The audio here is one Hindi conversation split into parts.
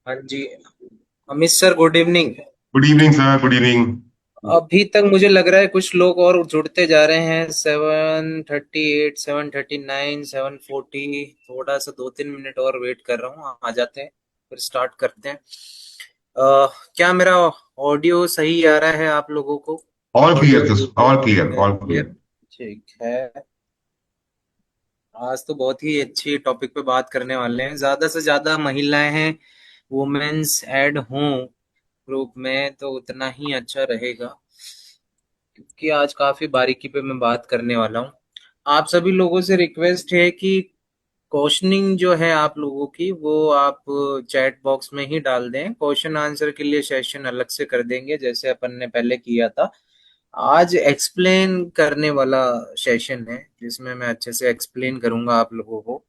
हाँ जी। Amit sir, good evening. Good evening sir, good evening. अभी तक मुझे लग रहा है कुछ लोग और जुड़ते जा रहे हैं। 7:38, 7:39, 7:40। थोड़ा सा 2-3 मिनट और वेट कर रहा हूँ, आ जाते हैं फिर स्टार्ट करते हैं। क्या मेरा ऑडियो सही आ रहा है आप लोगों को? All audio clear video all clear है ऑल क्लियर? क्लियर। ठीक है। आज तो बहुत ही अच्छी टॉपिक पे बात करने वाले हैं। ज्यादा से ज्यादा महिलाएं हैं, वुमेन्स ऐड हों ग्रुप में तो उतना ही अच्छा रहेगा, क्योंकि आज काफी बारीकी पे मैं बात करने वाला हूँ। आप सभी लोगों से रिक्वेस्ट है कि क्वेश्चनिंग जो है आप लोगों की वो आप चैट बॉक्स में ही डाल दें। क्वेश्चन आंसर के लिए सेशन अलग से कर देंगे, जैसे अपन ने पहले किया था। आज एक्सप्लेन करने वाला सेशन है, जिसमें मैं अच्छे से एक्सप्लेन करूंगा आप लोगों को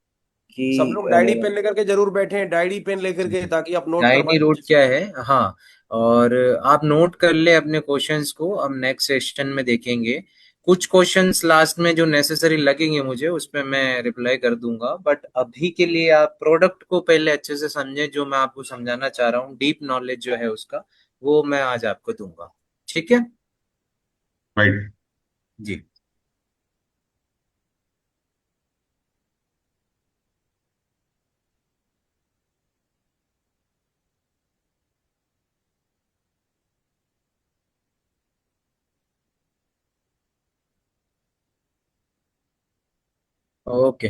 सब कि लोग डायरी पेन लेकर के जरूर बैठे हैं, डायरी पेन लेकर के, ताकि आप नोट कर डायनी पाए रूट अच्छे से। क्या है। हाँ, और आप नोट कर ले अपने क्वेश्चंस को, हम नेक्स्ट सेशन में देखेंगे। कुछ क्वेश्चंस लास्ट में जो नेसेसरी लगेंगे मुझे, उस पे मैं रिप्लाई कर दूंगा, बट अभी के लिए आप प्रोडक्ट को पहले अच्छे से समझें। जो मैं आपको समझाना चाह रहा हूँ, डीप नॉलेज जो है उसका, वो मैं आज आपको दूंगा। ठीक है राइट। जी। Okay,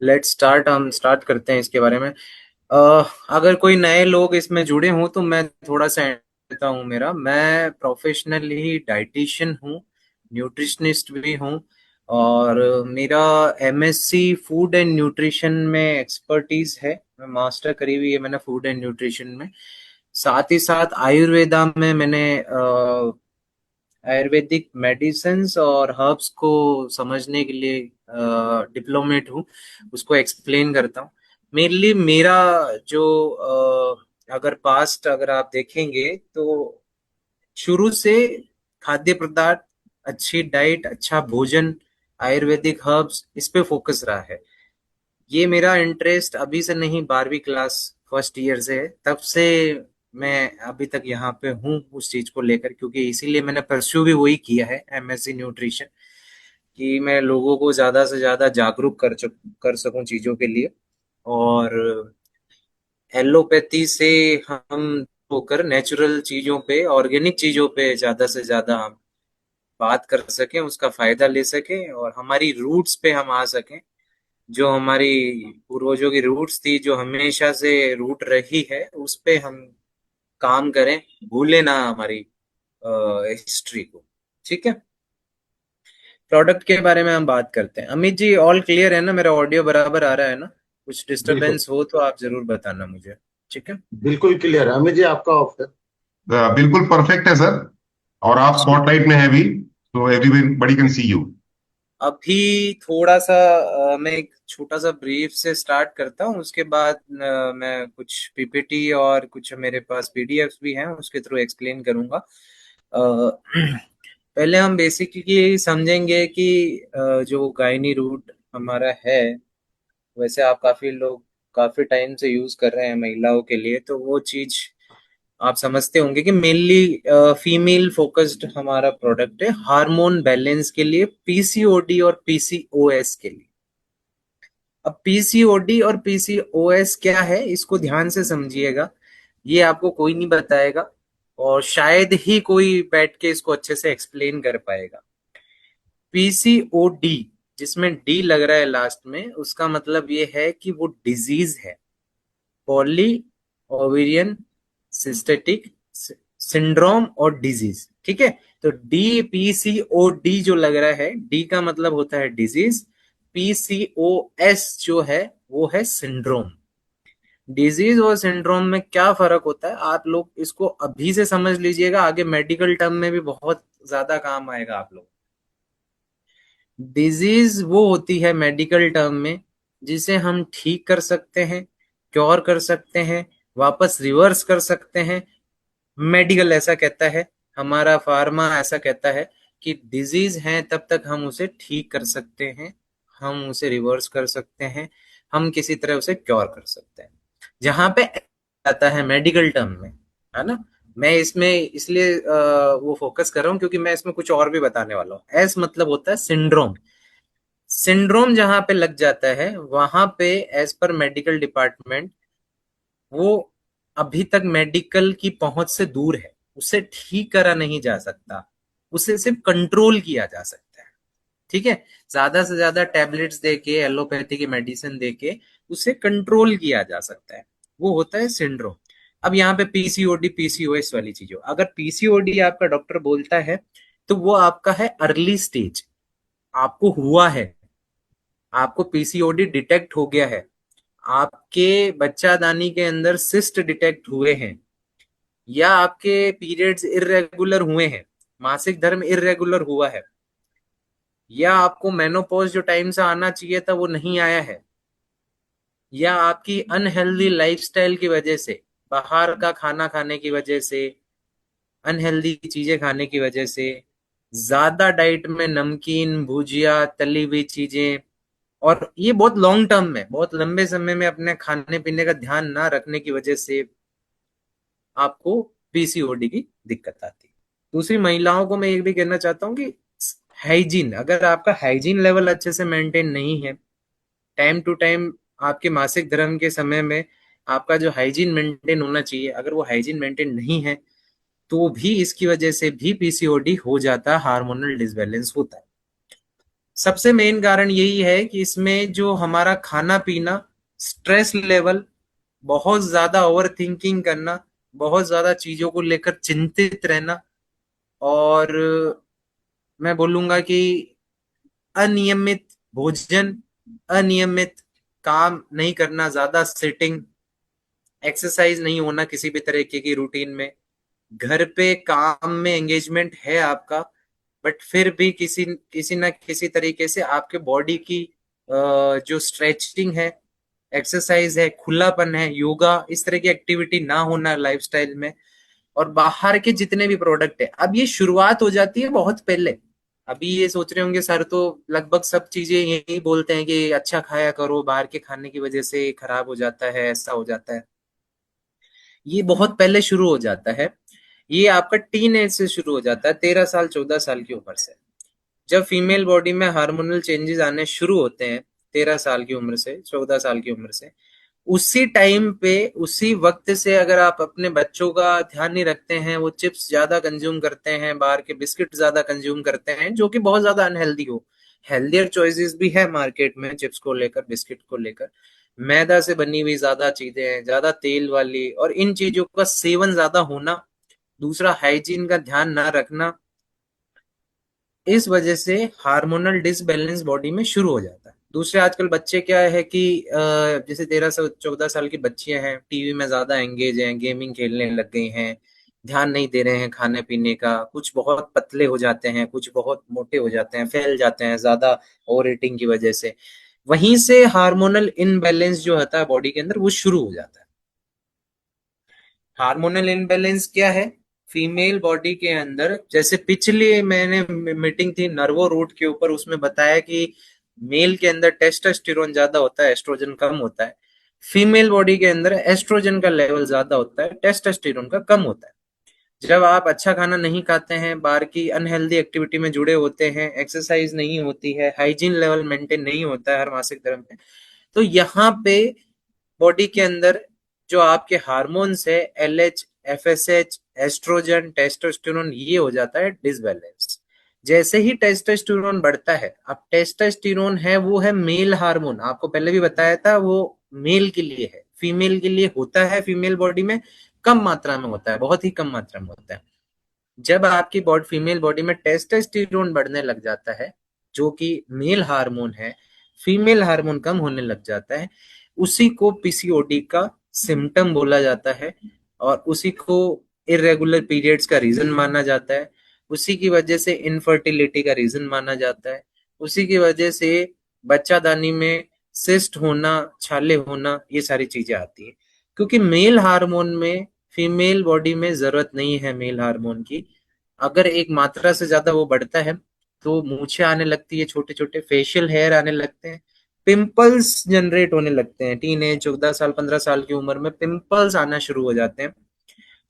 let's start. हम स्टार्ट करते हैं इसके बारे में। अगर कोई नए लोग इसमें जुड़े हों तो मैं थोड़ा सा देता हूँ। मेरा मैं प्रोफेशनली डाइटिशियन हूँ, न्यूट्रिशनिस्ट भी हूँ, और मेरा एमएससी फूड एंड न्यूट्रिशन में एक्सपर्टीज है। मैं मास्टर करी हुई है मैंने फूड एंड न्यूट्रिशन में। साथ ही साथ आयुर्वेदा में मैंने आयुर्वेदिक मेडिसिन्स और हर्ब्स को समझने के लिए डिप्लोमेट हूँ, उसको एक्सप्लेन करता हूँ। मेनली मेरा जो अगर पास्ट अगर आप देखेंगे तो शुरू से खाद्य पदार्थ, अच्छी डाइट, अच्छा भोजन, आयुर्वेदिक हर्ब्स, इस पे फोकस रहा है। ये मेरा इंटरेस्ट अभी से नहीं, 12वीं क्लास फर्स्ट ईयर से है। तब से मैं अभी तक यहाँ पे हूँ उस चीज को लेकर, क्योंकि इसीलिए मैंने परस्यू भी वही किया है, एमएससी न्यूट्रिशन, कि मैं लोगों को ज्यादा से ज्यादा जागरूक कर सकूं चीजों के लिए। और एलोपैथी से हम होकर नेचुरल चीजों पे, ऑर्गेनिक चीजों पे ज्यादा से ज्यादा हम बात कर सकें, उसका फायदा ले सकें, और हमारी रूट्स पे हम आ सकें। जो हमारी पूर्वजों की रूट्स थी, जो हमेशा से रूट रही है, उस पे हम काम करें, भूले ना हमारी हिस्ट्री को। ठीक है, प्रोडक्ट के बारे में हम बात करते हैं। अमित जी, ऑल क्लियर है ना? मेरा ऑडियो बराबर आ रहा है ना? कुछ बिल्कुल। डिस्टरबेंस हो तो आप जरूर बताना मुझे। ठीक है बिल्कुल क्लियर है अमित जी, आपका ऑफ है। बिल्कुल परफेक्ट है सर। और आप जी। स्पॉटलाइट में हैं भी, तो एवरीबडी कैन सी यू। अभी थोड़ा सा मैं एक छोटा सा ब्रीफ से स्टार्ट करता हूँ, उसके बाद मैं कुछ पीपीटी और कुछ मेरे पास पीडीएफ्स भी हैं, उसके थ्रू एक्सप्लेन करूंगा। पहले हम बेसिकली समझेंगे कि जो गायनी रूट हमारा है, वैसे आप काफी लोग काफी टाइम से यूज कर रहे हैं महिलाओं के लिए, तो वो चीज आप समझते होंगे कि मेनली फीमेल फोकस्ड हमारा प्रोडक्ट है, हार्मोन बैलेंस के लिए, पीसीओडी और पीसीओएस के लिए। अब पीसीओडी और पीसीओएस क्या है, इसको ध्यान से समझिएगा। ये आपको कोई नहीं बताएगा, और शायद ही कोई बैठ के इसको अच्छे से एक्सप्लेन कर पाएगा। पीसीओडी, जिसमें डी लग रहा है लास्ट में, उसका मतलब ये है कि वो डिजीज है, पॉली ओवेरियन सिस्टेटिक सिंड्रोम और डिजीज। ठीक है, तो डी पीसीओ डी जो लग रहा है, डी का मतलब होता है डिजीज, पीसीओएस जो है वो है सिंड्रोम। डिजीज और सिंड्रोम में क्या फर्क होता है, आप लोग इसको अभी से समझ लीजिएगा, आगे मेडिकल टर्म में भी बहुत ज्यादा काम आएगा आप लोग। डिजीज वो होती है मेडिकल टर्म में जिसे हम ठीक कर सकते हैं, क्योर कर सकते हैं, वापस रिवर्स कर सकते हैं। मेडिकल ऐसा कहता है, हमारा फार्मा ऐसा कहता है कि डिजीज है तब तक हम उसे ठीक कर सकते हैं, हम उसे रिवर्स कर सकते हैं, हम किसी तरह उसे क्योर कर सकते हैं। जहां पे आता है मेडिकल टर्म में, है ना। मैं इसमें इसलिए वो फोकस कर रहा हूँ क्योंकि मैं इसमें कुछ और भी बताने वाला हूँ। एस मतलब होता है सिंड्रोम। सिंड्रोम जहां पे लग जाता है वहां पे एज पर मेडिकल डिपार्टमेंट वो अभी तक मेडिकल की पहुंच से दूर है, उसे ठीक करा नहीं जा सकता, उसे सिर्फ कंट्रोल किया जा सकता है। ठीक है, ज्यादा से ज्यादा टैबलेट्स देके, एलोपैथी की मेडिसिन देके उसे कंट्रोल किया जा सकता है। वो होता है सिंड्रोम। अब यहाँ पे पीसीओडी पीसीओएस वाली चीज हो, अगर पीसीओडी आपका डॉक्टर बोलता है तो वो आपका है अर्ली स्टेज, आपको हुआ है, आपको पीसीओडी डिटेक्ट हो गया है, आपके बच्चादानी के अंदर सिस्ट डिटेक्ट हुए हैं, या आपके पीरियड्स इरेगुलर हुए हैं, मासिक धर्म इरेगुलर हुआ है, या आपको मेनोपॉज जो टाइम से आना चाहिए था वो नहीं आया है, या आपकी अनहेल्दी लाइफस्टाइल की वजह से, बाहर का खाना खाने की वजह से, अनहेल्दी चीजें खाने की वजह से, ज्यादा डाइट में नमकीन भुजिया तली हुई चीजें, और ये बहुत लॉन्ग टर्म में, बहुत लंबे समय में अपने खाने पीने का ध्यान ना रखने की वजह से आपको पीसीओडी की दिक्कत आती है। दूसरी, महिलाओं को मैं ये भी कहना चाहता हूँ कि हाइजीन, अगर आपका हाइजीन लेवल अच्छे से मेंटेन नहीं है, टाइम टू टाइम आपके मासिक धर्म के समय में आपका जो हाइजीन मेंटेन होना चाहिए, अगर वो हाइजीन मेंटेन नहीं है तो भी इसकी वजह से भी पीसीओडी हो जाता है, हार्मोनल डिसबैलेंस होता है। सबसे मेन कारण यही है कि इसमें जो हमारा खाना पीना, स्ट्रेस लेवल, बहुत ज्यादा ओवर थिंकिंग करना, बहुत ज्यादा चीजों को लेकर चिंतित रहना, और मैं बोलूंगा कि अनियमित भोजन, अनियमित काम नहीं करना, ज्यादा सिटिंग, एक्सरसाइज नहीं होना किसी भी तरीके की रूटीन में, घर पे काम में एंगेजमेंट है आपका, बट फिर भी किसी किसी ना किसी तरीके से आपके बॉडी की जो स्ट्रेचिंग है, एक्सरसाइज है, खुलापन है, योगा, इस तरह की एक्टिविटी ना होना लाइफस्टाइल में, और बाहर के जितने भी प्रोडक्ट है। अब ये शुरुआत हो जाती है बहुत पहले। अभी ये सोच रहे होंगे सर तो लगभग सब चीजें यही बोलते हैं कि अच्छा खाया करो, बाहर के खाने की वजह से खराब हो जाता है, ऐसा हो जाता है। ये बहुत पहले शुरू हो जाता है, ये आपका टीन एज से शुरू हो जाता है, 13 साल 14 साल की उम्र से। जब फीमेल बॉडी में हार्मोनल चेंजेस आने शुरू होते हैं, 13 साल की उम्र से, 14 साल की उम्र से, उसी टाइम पे, उसी वक्त से अगर आप अपने बच्चों का ध्यान नहीं रखते हैं, वो चिप्स ज्यादा कंज्यूम करते हैं, बाहर के बिस्किट ज्यादा कंज्यूम करते हैं, जो कि बहुत ज्यादा अनहेल्दी हो। हेल्दियर चॉइसेस भी है मार्केट में चिप्स को लेकर, बिस्किट को लेकर, मैदा से बनी हुई ज्यादा चीजें हैं, ज्यादा तेल वाली, और इन चीजों का सेवन ज्यादा होना, दूसरा हाइजीन का ध्यान ना रखना, इस वजह से हार्मोनल डिसबैलेंस बॉडी में शुरू हो जाता है। दूसरे, आजकल बच्चे क्या है कि जैसे 13 से 14 साल की बच्चियां हैं, टीवी में ज्यादा एंगेज हैं, गेमिंग खेलने लग गई हैं, ध्यान नहीं दे रहे हैं खाने पीने का, कुछ बहुत पतले हो जाते हैं, कुछ बहुत मोटे हो जाते हैं, फैल जाते हैं ज्यादा ओवर ईटिंग की वजह से। वहीं से हार्मोनल इनबैलेंस जो होता है बॉडी के अंदर वो शुरू हो जाता है। हार्मोनल इनबैलेंस क्या है? फीमेल बॉडी के अंदर, जैसे पिछले मैंने मीटिंग थी नर्वो रूट के ऊपर, उसमें बताया कि मेल के अंदर टेस्टोस्टेरोन ज्यादा होता है, एस्ट्रोजन कम होता है। फीमेल बॉडी के अंदर एस्ट्रोजन का लेवल ज्यादा होता है, टेस्टोस्टेरोन का कम होता है। जब आप अच्छा खाना नहीं खाते हैं, बाहर की अनहेल्दी एक्टिविटी में जुड़े होते हैं, एक्सरसाइज नहीं होती है, हाइजीन लेवल मेंटेन नहीं होता है हर मासिक धर्म में, तो यहाँ पे बॉडी के अंदर जो आपके हार्मोन्स है, एलएच, एफएसएच, एस्ट्रोजन, टेस्टोस्टेरोन, ये हो जाता है डिसबैलेंस। जैसे ही टेस्टोस्टेरोन बढ़ता है, अब टेस्टोस्टेरोन है वो है मेल हार्मोन, आपको पहले भी बताया था, वो मेल के लिए है, फीमेल के लिए होता है, फीमेल बॉडी में कम मात्रा में होता है, बहुत ही कम मात्रा में होता है। जब आपकी बॉडी, फीमेल बॉडी में टेस्टोस्टेरोन बढ़ने लग जाता है, जो कि मेल हार्मोन है, फीमेल हार्मोन कम होने लग जाता है, उसी को पीसीओडी का सिम्टम बोला जाता है, और उसी को इरेगुलर पीरियड्स का रीजन माना जाता है, उसी की वजह से इनफर्टिलिटी का रीजन माना जाता है, उसी की वजह से बच्चादानी में सिस्ट होना, छाले होना, ये सारी चीजें आती है। क्योंकि मेल हार्मोन में, फीमेल बॉडी में जरूरत नहीं है मेल हार्मोन की। अगर एक मात्रा से ज्यादा वो बढ़ता है तो मूछें आने लगती है, छोटे छोटे फेशियल हेयर आने लगते हैं, पिंपल्स जनरेट होने लगते हैं। टीन एज 14 साल 15 साल की उम्र में पिंपल्स आना शुरू हो जाते हैं,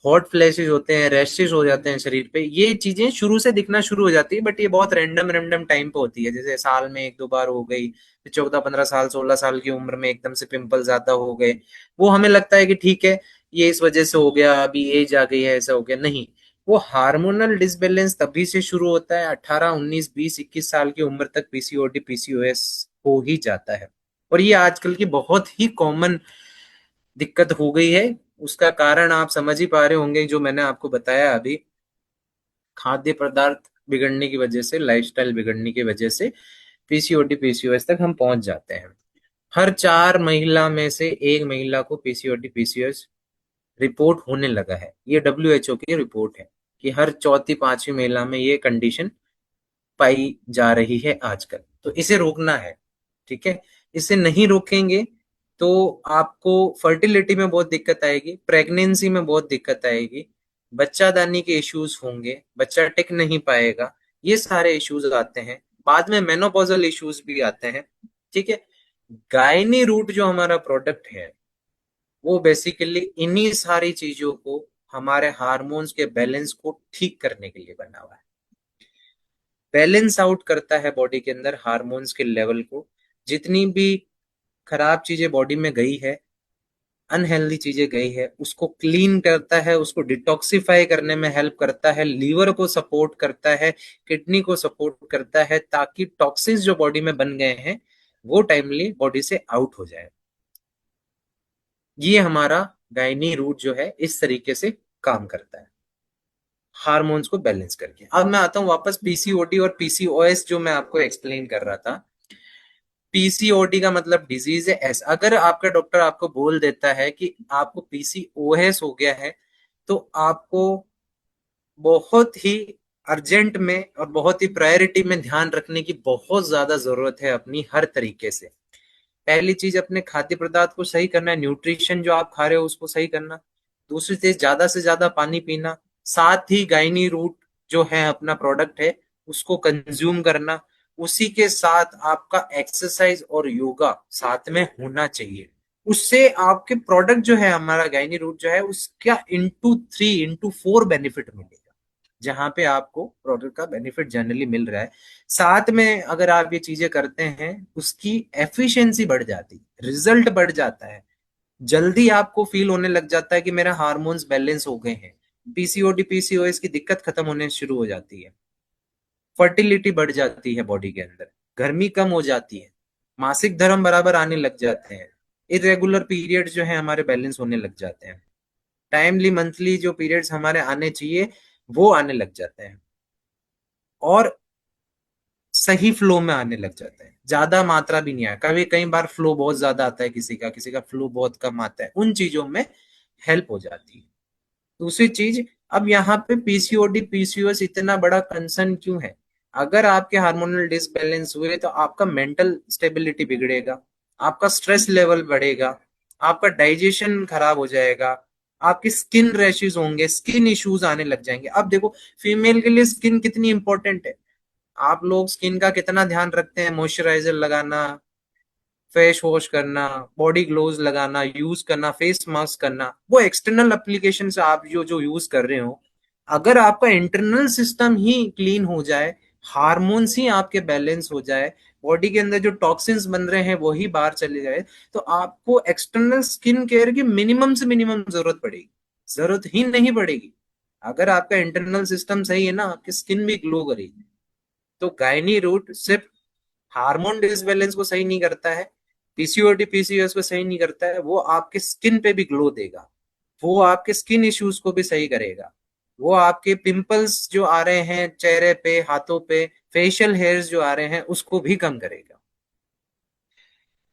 हॉट फ्लैशेस होते हैं, रैशेस हो जाते हैं शरीर पे। ये चीजें शुरू से दिखना शुरू हो जाती है, बट ये बहुत रैंडम रैंडम टाइम पे होती है। जैसे साल में 1-2 बार हो गई, फिर 14-15 साल 16 साल की उम्र में एकदम से पिंपल ज्यादा हो गए। वो हमें लगता है कि ठीक है, ये इस वजह से हो गया, अभी एज आ गई है, ऐसा हो गया। नहीं, वो हार्मोनल डिसबैलेंस तभी से शुरू होता है। 18, 19, 20, 21 साल की उम्र तक पीसीओडी पीसीओएस हो ही जाता है। और ये आजकल की बहुत ही कॉमन दिक्कत हो गई है। उसका कारण आप समझ ही पा रहे होंगे, जो मैंने आपको बताया अभी, खाद्य पदार्थ बिगड़ने की वजह से, लाइफस्टाइल बिगड़ने की वजह से पीसीओडी पीसीओएस तक हम पहुंच जाते हैं। हर 4 महिला में से एक महिला को पीसीओडी पीसीओएस रिपोर्ट होने लगा है। ये डब्ल्यूएचओ की रिपोर्ट है कि हर चौथी पांचवी महिला में ये कंडीशन पाई जा रही है आजकल। तो इसे रोकना है, ठीक है। इसे नहीं रोकेंगे तो आपको फर्टिलिटी में बहुत दिक्कत आएगी, प्रेगनेंसी में बहुत दिक्कत आएगी, बच्चादानी के इश्यूज होंगे, बच्चा टिक नहीं पाएगा, ये सारे इश्यूज आते हैं। बाद में मेनोपॉजल इश्यूज भी आते हैं, ठीक है। गायनी रूट जो हमारा प्रोडक्ट है, वो बेसिकली इन्हीं सारी चीजों को, हमारे हार्मोन्स के बैलेंस को ठीक करने के लिए बना हुआ है। बैलेंस आउट करता है बॉडी के अंदर हार्मोन्स के लेवल को। जितनी भी खराब चीजें बॉडी में गई है, अनहेल्दी चीजें गई है, उसको क्लीन करता है, उसको डिटॉक्सिफाई करने में हेल्प करता है, लीवर को सपोर्ट करता है, किडनी को सपोर्ट करता है, ताकि टॉक्सिन्स जो बॉडी में बन गए हैं वो टाइमली बॉडी से आउट हो जाए। ये हमारा गायनी रूट जो है इस तरीके से काम करता है, हार्मोन्स को बैलेंस करके। अब मैं आता हूं वापस पीसीओडी और पीसीओएस, जो मैं आपको एक्सप्लेन कर रहा था। पीसीओडी का मतलब डिजीज है एस। अगर आपका डॉक्टर आपको बोल देता है कि आपको पीसीओएस हो गया है, तो आपको बहुत ही अर्जेंट में और बहुत ही प्रायोरिटी में ध्यान रखने की बहुत ज्यादा जरूरत है अपनी हर तरीके से। पहली चीज, अपने खाद्य पदार्थ को सही करना है, न्यूट्रिशन जो आप खा रहे हो उसको सही करना। दूसरी चीज, ज्यादा से ज्यादा पानी पीना। साथ ही गायनी रूट जो है अपना प्रोडक्ट है, उसको कंज्यूम करना। उसी के साथ आपका एक्सरसाइज और योगा साथ में होना चाहिए। उससे आपके प्रोडक्ट जो है, हमारा गायनी रूट जो है, उसका इंटू 3 इंटू 4 बेनिफिट मिलेगा, जहां पे आपको प्रोडक्ट का बेनिफिट जनरली मिल रहा है। साथ में अगर आप ये चीजें करते हैं, उसकी एफिशिएंसी बढ़ जाती है, रिजल्ट बढ़ जाता है, जल्दी आपको फील होने लग जाता है कि मेरा हार्मोन्स बैलेंस हो गए हैं, पीसीओडी पीसीओएस की दिक्कत खत्म होने शुरू हो जाती है, फर्टिलिटी बढ़ जाती है बॉडी के अंदर, गर्मी कम हो जाती है, मासिक धर्म बराबर आने लग जाते हैं, इरेगुलर पीरियड जो है हमारे बैलेंस होने लग जाते हैं, टाइमली मंथली जो पीरियड्स हमारे आने चाहिए वो आने लग जाते हैं, और सही फ्लो में आने लग जाता है। ज्यादा मात्रा भी नहीं आया, कभी कई बार फ्लो बहुत ज्यादा आता है, किसी का फ्लो बहुत कम आता है, उन चीजों में हेल्प हो जाती है। दूसरी चीज, अब यहाँ पे पीसीओडी पीसीओएस इतना बड़ा कंसर्न क्यों है? अगर आपके हार्मोनल डिसबैलेंस हुए तो आपका मेंटल स्टेबिलिटी बिगड़ेगा, आपका स्ट्रेस लेवल बढ़ेगा, आपका डाइजेशन खराब हो जाएगा, आपकी स्किन रैशेज होंगे, स्किन इश्यूज आने लग जाएंगे। अब देखो, फीमेल के लिए स्किन कितनी इंपॉर्टेंट है। आप लोग स्किन का कितना ध्यान रखते हैं, मॉइस्चराइजर लगाना, फेस वॉश करना, बॉडी ग्लोव्स लगाना, यूज करना, फेस मास्क करना, वो एक्सटर्नल एप्लीकेशन से आप जो जो यूज कर रहे हो। अगर आपका इंटरनल सिस्टम ही क्लीन हो जाए, हार्मोन्स ही आपके बैलेंस हो जाए, बॉडी के अंदर जो टॉक्सिन्स बन रहे हैं वो ही बाहर चले जाए, तो आपको एक्सटर्नल स्किन केयर की मिनिमम से मिनिमम जरूरत पड़ेगी, जरूरत ही नहीं पड़ेगी। अगर आपका इंटरनल सिस्टम सही है ना, आपकी स्किन भी ग्लो करेगी। तो गायनी रूट सिर्फ हार्मोन डिसबैलेंस को सही नहीं करता है, पीसीओडी पीसीओएस को सही नहीं करता है, वो आपके स्किन पे भी ग्लो देगा, वो आपके स्किन इश्यूज को भी सही करेगा, वो आपके पिंपल्स जो आ रहे हैं चेहरे पे, हाथों पे, फेशियल हेयर्स जो आ रहे हैं, उसको भी कम करेगा।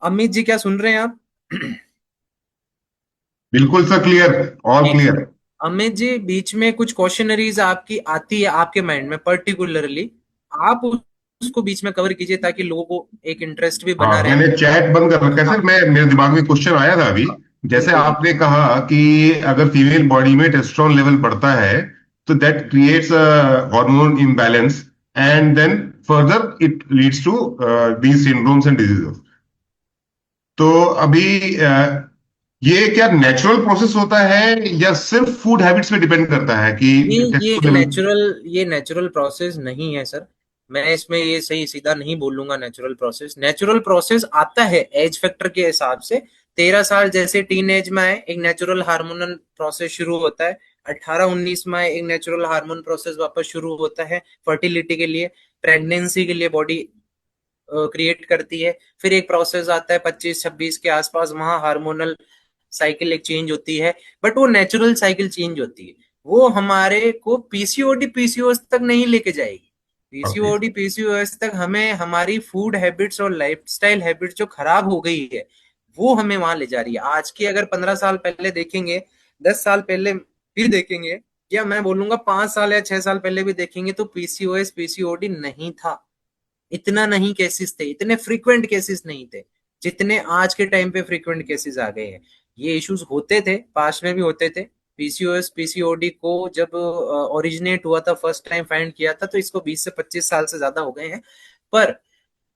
अमित जी, क्या सुन रहे हैं आप? बिल्कुल सर, क्लियर, ऑल ठीक है। क्लियर। अमित जी, बीच में कुछ क्वेश्चनरीज आपकी आती है आपके माइंड में पर्टिकुलरली, आप उसको बीच में कवर कीजिए ताकि लोगों को एक इंटरेस्ट भी हाँ, बना रहे। मैंने चैट बंद कर रखा है सर। हाँ, मैं मेरे दिमाग में क्वेश्चन आया था अभी। जैसे बिल्कुल आपने कहा कि अगर फीमेल बॉडी में टेस्टोस्टेरोन लेवल बढ़ता है, तो that creates hormone imbalance, and then further it leads to these syndromes and diseases. तो अभी ये क्या नेचुरल प्रोसेस होता है या सिर्फ फूड हैबिट्स पे डिपेंड करता है कि ये ये टेस्टोस्टेरोन लेवल? नेचुरल ये नेचुरल प्रोसेस नहीं है सर। मैं इसमें ये सही सीधा नहीं बोलूंगा। नेचुरल प्रोसेस आता है एज फैक्टर के हिसाब से। 13 साल जैसे टीन एज में आए, एक नेचुरल हार्मोनल प्रोसेस शुरू होता है। 18-19 में आए, एक नेचुरल हार्मोन प्रोसेस वापस शुरू होता है फर्टिलिटी के लिए, प्रेगनेंसी के लिए बॉडी क्रिएट करती है। फिर एक प्रोसेस आता है 25-26 के आसपास, वहां हार्मोनल साइकिल एक चेंज होती है। बट वो नेचुरल साइकिल चेंज होती है, वो हमारे को पीसीओडी पीसीओएस तक नहीं लेके जाएगी। ओके। पीसीओडी पीसीओएस तक हमें हमारी फूड हैबिट्स और लाइफस्टाइल हैबिट्स जो खराब हो गई है वो हमें वहां ले जा रही है। आज की अगर 15 साल पहले देखेंगे, 10 साल पहले भी देखेंगे, या मैं बोलूंगा 5 साल या 6 साल पहले भी देखेंगे, तो पीसीओएस पीसीओडी नहीं था। इतना नहीं केसेस थे, इतने फ्रीक्वेंट केसेस नहीं थे जितने आज के टाइम पे फ्रीक्वेंट केसेस आ गए हैं। ये इश्यूज होते थे, पास्ट में भी होते थे। पीसीओएस पीसीओडी को जब ओरिजिनेट हुआ था, फर्स्ट टाइम फाइंड किया था, तो इसको 20 से 25 साल से ज्यादा हो गए हैं। पर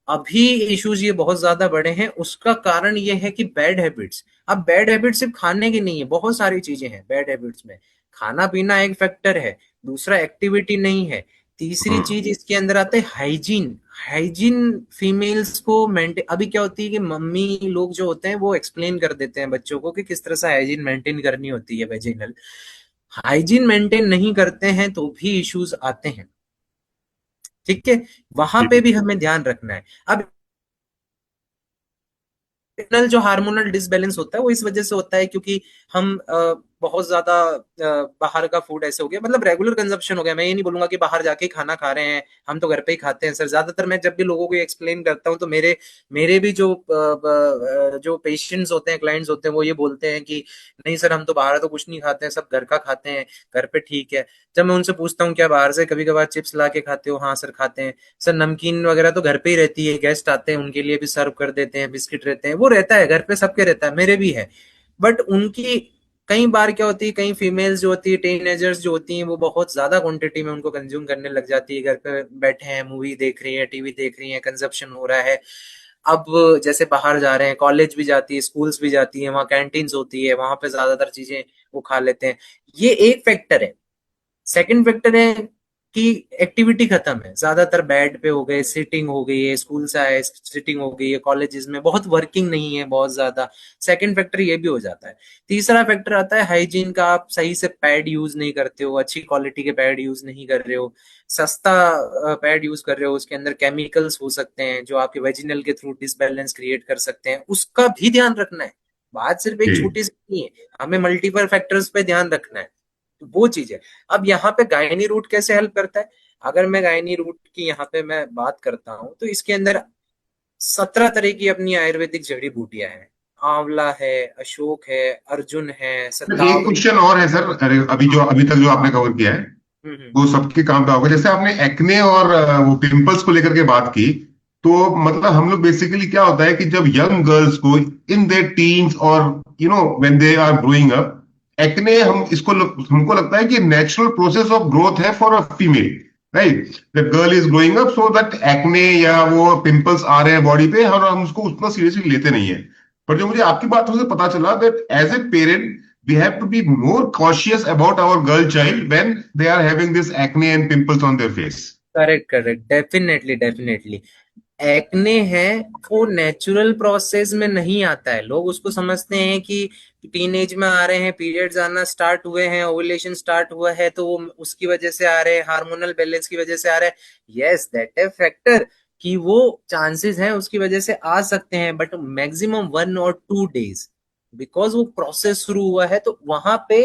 अभी इश्यूज ये बहुत ज्यादा बड़े हैं। उसका कारण ये है कि बैड हैबिट्स। अब बैड हैबिट्स सिर्फ खाने की नहीं है, बहुत सारी चीजें हैं बैड हैबिट्स में। खाना पीना एक फैक्टर है, दूसरा एक्टिविटी नहीं है, तीसरी हम्म। चीज इसके अंदर आते है हाइजीन। हाइजीन फीमेल्स को मेंटेन, अभी क्या होती है कि मम्मी लोग जो होते हैं वो एक्सप्लेन कर देते हैं बच्चों को कि किस तरह से हाइजीन मेंटेन करनी होती है वेजिनल। हाइजीन मेंटेन नहीं करते हैं तो भी इश्यूज आते हैं। ठीक है, वहां पे जी। भी हमें ध्यान रखना है। अब इंटरनल जो हार्मोनल डिसबैलेंस होता है वो इस वजह से होता है क्योंकि हम बहुत ज्यादा बाहर का फूड ऐसे हो गया, मतलब रेगुलर कंजप्शन हो गया। मैं ये नहीं बोलूंगा कि बाहर जाके ही खाना खा रहे हैं, हम तो घर पे ही खाते हैं सर। ज्यादातर मैं जब भी लोगों को एक्सप्लेन करता हूँ तो मेरे मेरे भी जो पेशेंट्स होते हैं, क्लाइंट्स होते हैं, वो ये बोलते हैं कि नहीं सर, हम तो बाहर तो कुछ नहीं खाते हैं, सब घर का खाते हैं, घर पे ठीक है। जब मैं उनसे पूछता हूँ क्या बाहर से कभी कभार चिप्स ला के खाते हो, हाँ सर खाते हैं। सर नमकीन वगैरह तो घर पे ही रहती है, गेस्ट आते हैं उनके लिए भी सर्व कर देते हैं, बिस्किट रहते हैं, वो रहता है घर पे, सबके रहता है, मेरे भी है। बट उनकी कई बार क्या होती है, कई फीमेल्स जो होती है, टीनेजर्स जो होती हैं, वो बहुत ज्यादा क्वांटिटी में उनको कंज्यूम करने लग जाती है। घर पे बैठे हैं, मूवी देख रही है, टीवी देख रही है, कंजप्शन हो रहा है। अब जैसे बाहर जा रहे हैं, कॉलेज भी जाती है, स्कूल्स भी जाती है, वहाँ कैंटीन्स होती है, वहां पे ज्यादातर चीजें वो खा लेते हैं। ये एक फैक्टर है। सेकंड फैक्टर है कि एक्टिविटी खत्म है, ज्यादातर बेड पे हो गए, सिटिंग हो गई है, स्कूल से आए सिटिंग हो गई है, कॉलेजेस में बहुत वर्किंग नहीं है बहुत ज्यादा। सेकंड फैक्टर ये भी हो जाता है। तीसरा फैक्टर आता है हाइजीन का। आप सही से पैड यूज नहीं करते हो, अच्छी क्वालिटी के पैड यूज नहीं कर रहे हो, सस्ता पैड यूज कर रहे हो, उसके अंदर केमिकल्स हो सकते हैं जो आपके वेजिनल के थ्रू डिसबैलेंस क्रिएट कर सकते हैं, उसका भी ध्यान रखना है। बात सिर्फ एक जी। छोटी सी नहीं है, हमें मल्टीपल फैक्टर्स पे ध्यान रखना है। तो वो चीज है। अब यहाँ पे गायनी रूट कैसे हेल्प करता है? अगर मैं गायनी रूट की यहाँ पे मैं बात करता हूँ तो इसके अंदर 17 तरह की अपनी आयुर्वेदिक जड़ी बूटियां हैं। आंवला है, अशोक है, अर्जुन है, एक शतावरी। क्वेश्चन और है सर, अरे अभी तक जो आपने कवर किया है हम्म। वो सबके काम का होगा। जैसे आपने एक्ने और वो पिंपल्स को लेकर के बात की, तो मतलब हम लोग बेसिकली क्या होता है कि जब यंग गर्ल्स को इन देयर टीन्स और when they are growing up, acne हमको लगता है कि नेचुरल प्रोसेस ऑफ ग्रोथ है for a female, right? The girl is growing up, so that acne या वो पिंपल्स आ रहे हैं बॉडी पे और हम उसको उतना सीरियसली लेते नहीं है। पर जो मुझे आपकी बातों से पता चला that as a parent we have to be more cautious about our girl child when they are having this acne and pimples on their face. Correct correct, definitely definitely. Acne है, वो नेचुरल प्रोसेस में नहीं आता है। लोग उसको समझते हैं कि टीनेज में आ रहे हैं, पीरियड्स आना स्टार्ट हुए हैं, ओवुलेशन स्टार्ट हुआ है तो वो उसकी वजह से आ रहे हैं, हार्मोनल बैलेंस की वजह से आ रहे हैं। यस, दैट है फैक्टर कि वो चांसेस हैं उसकी वजह से आ सकते हैं, बट मैक्सिमम 1 और 2 डेज, बिकॉज वो प्रोसेस शुरू हुआ है तो वहां पे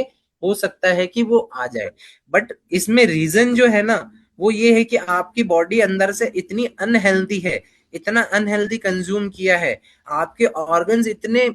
हो सकता है कि वो आ जाए। बट इसमें रीजन जो है ना, वो ये है कि आपकी बॉडी अंदर से इतनी अनहेल्दी है, इतना अनहेल्दी कंज्यूम किया है, आपके ऑर्गन्स इतने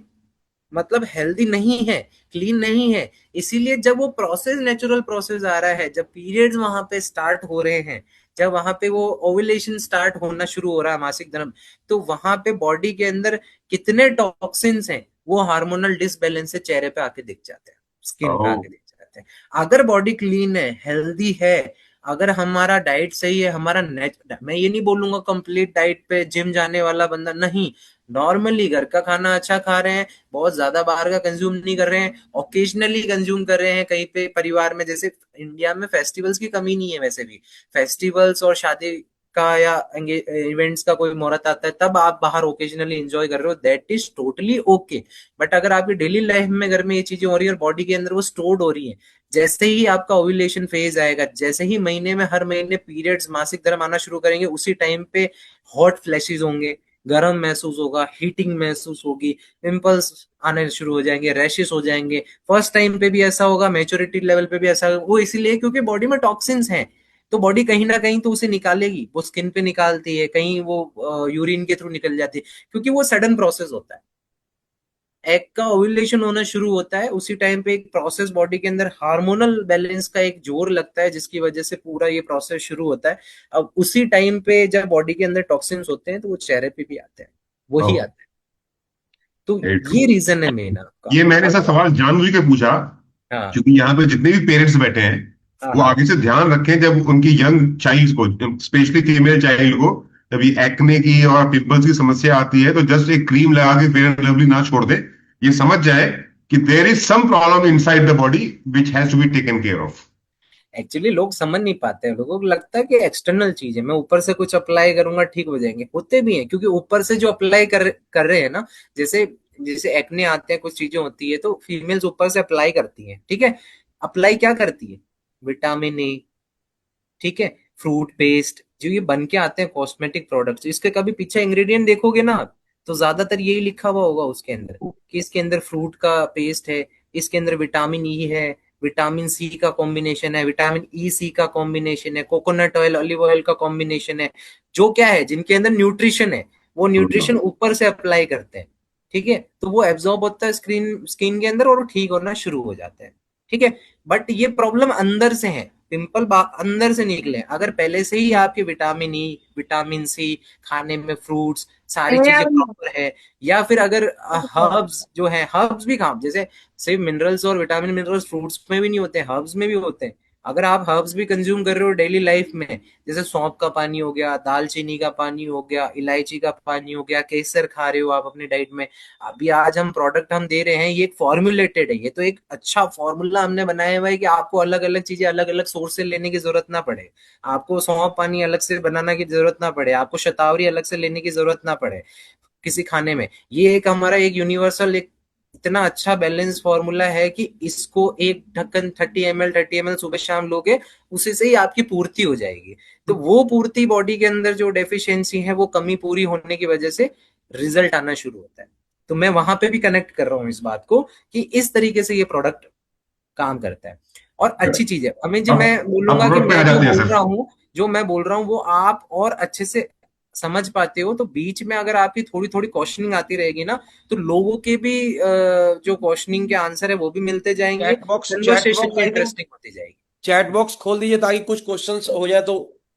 मतलब हेल्दी नहीं है, क्लीन नहीं है। इसीलिए जब वो प्रोसेस नेचुरल प्रोसेस आ रहा है, जब पीरियड्स वहां पे स्टार्ट हो रहे हैं, जब वहां पे वो ओव्यूलेशन स्टार्ट होना शुरू हो रहा है, मासिक धर्म, तो वहां पे बॉडी के अंदर कितने टॉक्सिन्स हैं वो हार्मोनल डिसबैलेंस से चेहरे पे आके दिख जाते हैं, स्किन पे Oh, आके दिख जाते हैं। अगर बॉडी क्लीन है, हेल्दी है, अगर हमारा डाइट सही है, हमारा मैं ये नहीं बोलूंगा कंप्लीट डाइट पे जिम जाने वाला बंदा नहीं, नॉर्मली घर का खाना अच्छा खा रहे हैं, बहुत ज्यादा बाहर का कंज्यूम नहीं कर रहे हैं, ओकेजनली कंज्यूम कर रहे हैं कहीं पे परिवार में, जैसे इंडिया में फेस्टिवल्स की कमी नहीं है वैसे भी, फेस्टिवल्स और शादी का या इवेंट्स का कोई मुहूर्त आता है तब आप बाहर ओकेजनली एंजॉय कर रहे हो, that is totally okay. But अगर आपकी डेली लाइफ में घर में ये चीजें हो रही है और बॉडी के अंदर वो स्टोर्ड हो रही है, जैसे ही आपका ओव्यूलेशन फेज आएगा, जैसे ही महीने में हर महीने पीरियड्स मासिक धर्म आना शुरू करेंगे, उसी टाइम पे हॉट फ्लैशेस होंगे, गर्म महसूस होगा, हीटिंग महसूस होगी, पिंपल्स आने शुरू हो जाएंगे, रैशेस हो जाएंगे। फर्स्ट टाइम पे भी ऐसा होगा, मैच्योरिटी लेवल पे भी ऐसा होगा, वो इसीलिए क्योंकि बॉडी में टॉक्सिन्स हैं, तो बॉडी कहीं ना कहीं तो उसे निकालेगी, वो स्किन पे निकालती है, कहीं वो यूरिन के थ्रू निकल जाती है, क्योंकि वो सडन प्रोसेस होता है। एग का ओव्यूलेशन होना शुरू होता है, उसी टाइम पे एक प्रोसेस बॉडी के अंदर हार्मोनल बैलेंस का एक जोर लगता है, जिसकी वजह से पूरा ये प्रोसेस शुरू होता है। अब उसी टाइम पे जब बॉडी के अंदर टॉक्सिन्स होते हैं तो वो चेहरे पे भी आते हैं, वही ओह, आते हैं। तो वेरी ट्रू। ये रीजन है मेन आपका। ये मैंने और ऐसा सवाल जानबूझ के पूछा हाँ क्योंकि यहाँ पे जितने भी पेरेंट्स बैठे हैं हाँ वो हाँ आगे से ध्यान रखें जब उनकी यंग चाइल्ड को, स्पेशली फीमेल चाइल्ड को, जब ये एक्ने की और पिंपल्स की समस्या आती है तो जस्ट एक क्रीम लगा के फेयर एंड लवली ना छोड़ दे, ये समझ जाए कि there is some problem inside the body which has to be taken care of. Actually लोग समझ नहीं पाते हैं, लोगों को लगता है कि एक्सटर्नल चीज है, मैं ऊपर से कुछ अप्लाई करूंगा ठीक हो जाएंगे, होते भी हैं, क्योंकि ऊपर से जो अप्लाई कर रहे हैं ना, जैसे जैसे एक्ने आते हैं, कुछ चीजें होती है तो फीमेल्स ऊपर से अप्लाई करती हैं, ठीक है, अप्लाई क्या करती है, विटामिन ए, ठीक है, फ्रूट पेस्ट, जो ये बन के आते हैं कॉस्मेटिक प्रोडक्ट्स, इसके कभी पीछे इंग्रेडिएंट देखोगे ना आप, तो ज्यादातर यही लिखा हुआ होगा उसके अंदर कि इसके अंदर फ्रूट का पेस्ट है, इसके अंदर विटामिन ई है, विटामिन सी का कॉम्बिनेशन है, विटामिन ई सी का कॉम्बिनेशन है, कोकोनट ऑयल ऑलिव ऑयल का कॉम्बिनेशन है, जो क्या है जिनके अंदर न्यूट्रिशन है, वो न्यूट्रिशन ऊपर से अप्लाई करते हैं, ठीक है, तो वो एब्जॉर्ब होता है स्किन के अंदर और वो ठीक होना शुरू हो जाता है, ठीक है। बट ये प्रॉब्लम अंदर से है, पिंपल अंदर से निकले, अगर पहले से ही आपके विटामिन ई विटामिन सी खाने में, फ्रूट्स सारी चीजें प्रॉपर है, या फिर अगर हर्ब्स जो है, हर्ब्स भी खाओ, जैसे सिर्फ मिनरल्स और विटामिन मिनरल्स फ्रूट्स में भी नहीं होते, हर्ब्स में भी होते हैं, अगर आप हर्ब्स भी कंज्यूम कर रहे हो डेली लाइफ में, जैसे सौंफ का पानी हो गया, दालचीनी का पानी हो गया, इलायची का पानी हो गया, केसर खा रहे हो आप अपनी डाइट में, अभी आज हम प्रोडक्ट हम दे रहे हैं, ये एक फॉर्मुलेटेड है, ये तो एक अच्छा फॉर्मूला हमने बनाया हुआ है कि आपको अलग अलग चीजें अलग अलग सोर्स से लेने की जरूरत ना पड़े, आपको सौंफ पानी अलग से बनाना की जरूरत ना पड़े, आपको शतावरी अलग से लेने की जरूरत ना पड़े किसी खाने में, ये एक हमारा एक यूनिवर्सल, एक इतना अच्छा बैलेंस फॉर्मूला है कि इसको एक ढक्कन 30 ml सुबह शाम लोगे, उसी से ही आपकी पूर्ति हो जाएगी। तो वो पूर्ति बॉडी के अंदर जो डेफिशिएंसी है, वो कमी पूरी होने की वजह से रिजल्ट आना शुरू होता है। तो मैं वहां पे भी कनेक्ट कर रहा हूँ इस बात को कि इस तरीके से ये प्रोडक्ट काम करता है, और अच्छी चीज है। अमित जी, अब मैं अब बोलूंगा कि प्रोडक्ट पे आ मैं जो जाते हैं बोल सर। रहा हूँ, जो मैं बोल रहा हूँ वो आप और अच्छे से समझ पाते हो, तो बीच में अगर आपकी थोड़ी थोड़ी क्वेश्चनिंग आती रहेगी ना, तो लोगों के भी जो क्वेश्चनिंग के आंसर है वो भी मिलते जाएंगे, चैट कन्वर्सेशन बॉक्स भी आई थिंक इंटरेस्टिंग होती जाएगी। चैट बॉक्स खोल दीजिए ताकि कुछ क्वेश्चंस हो जाए तो।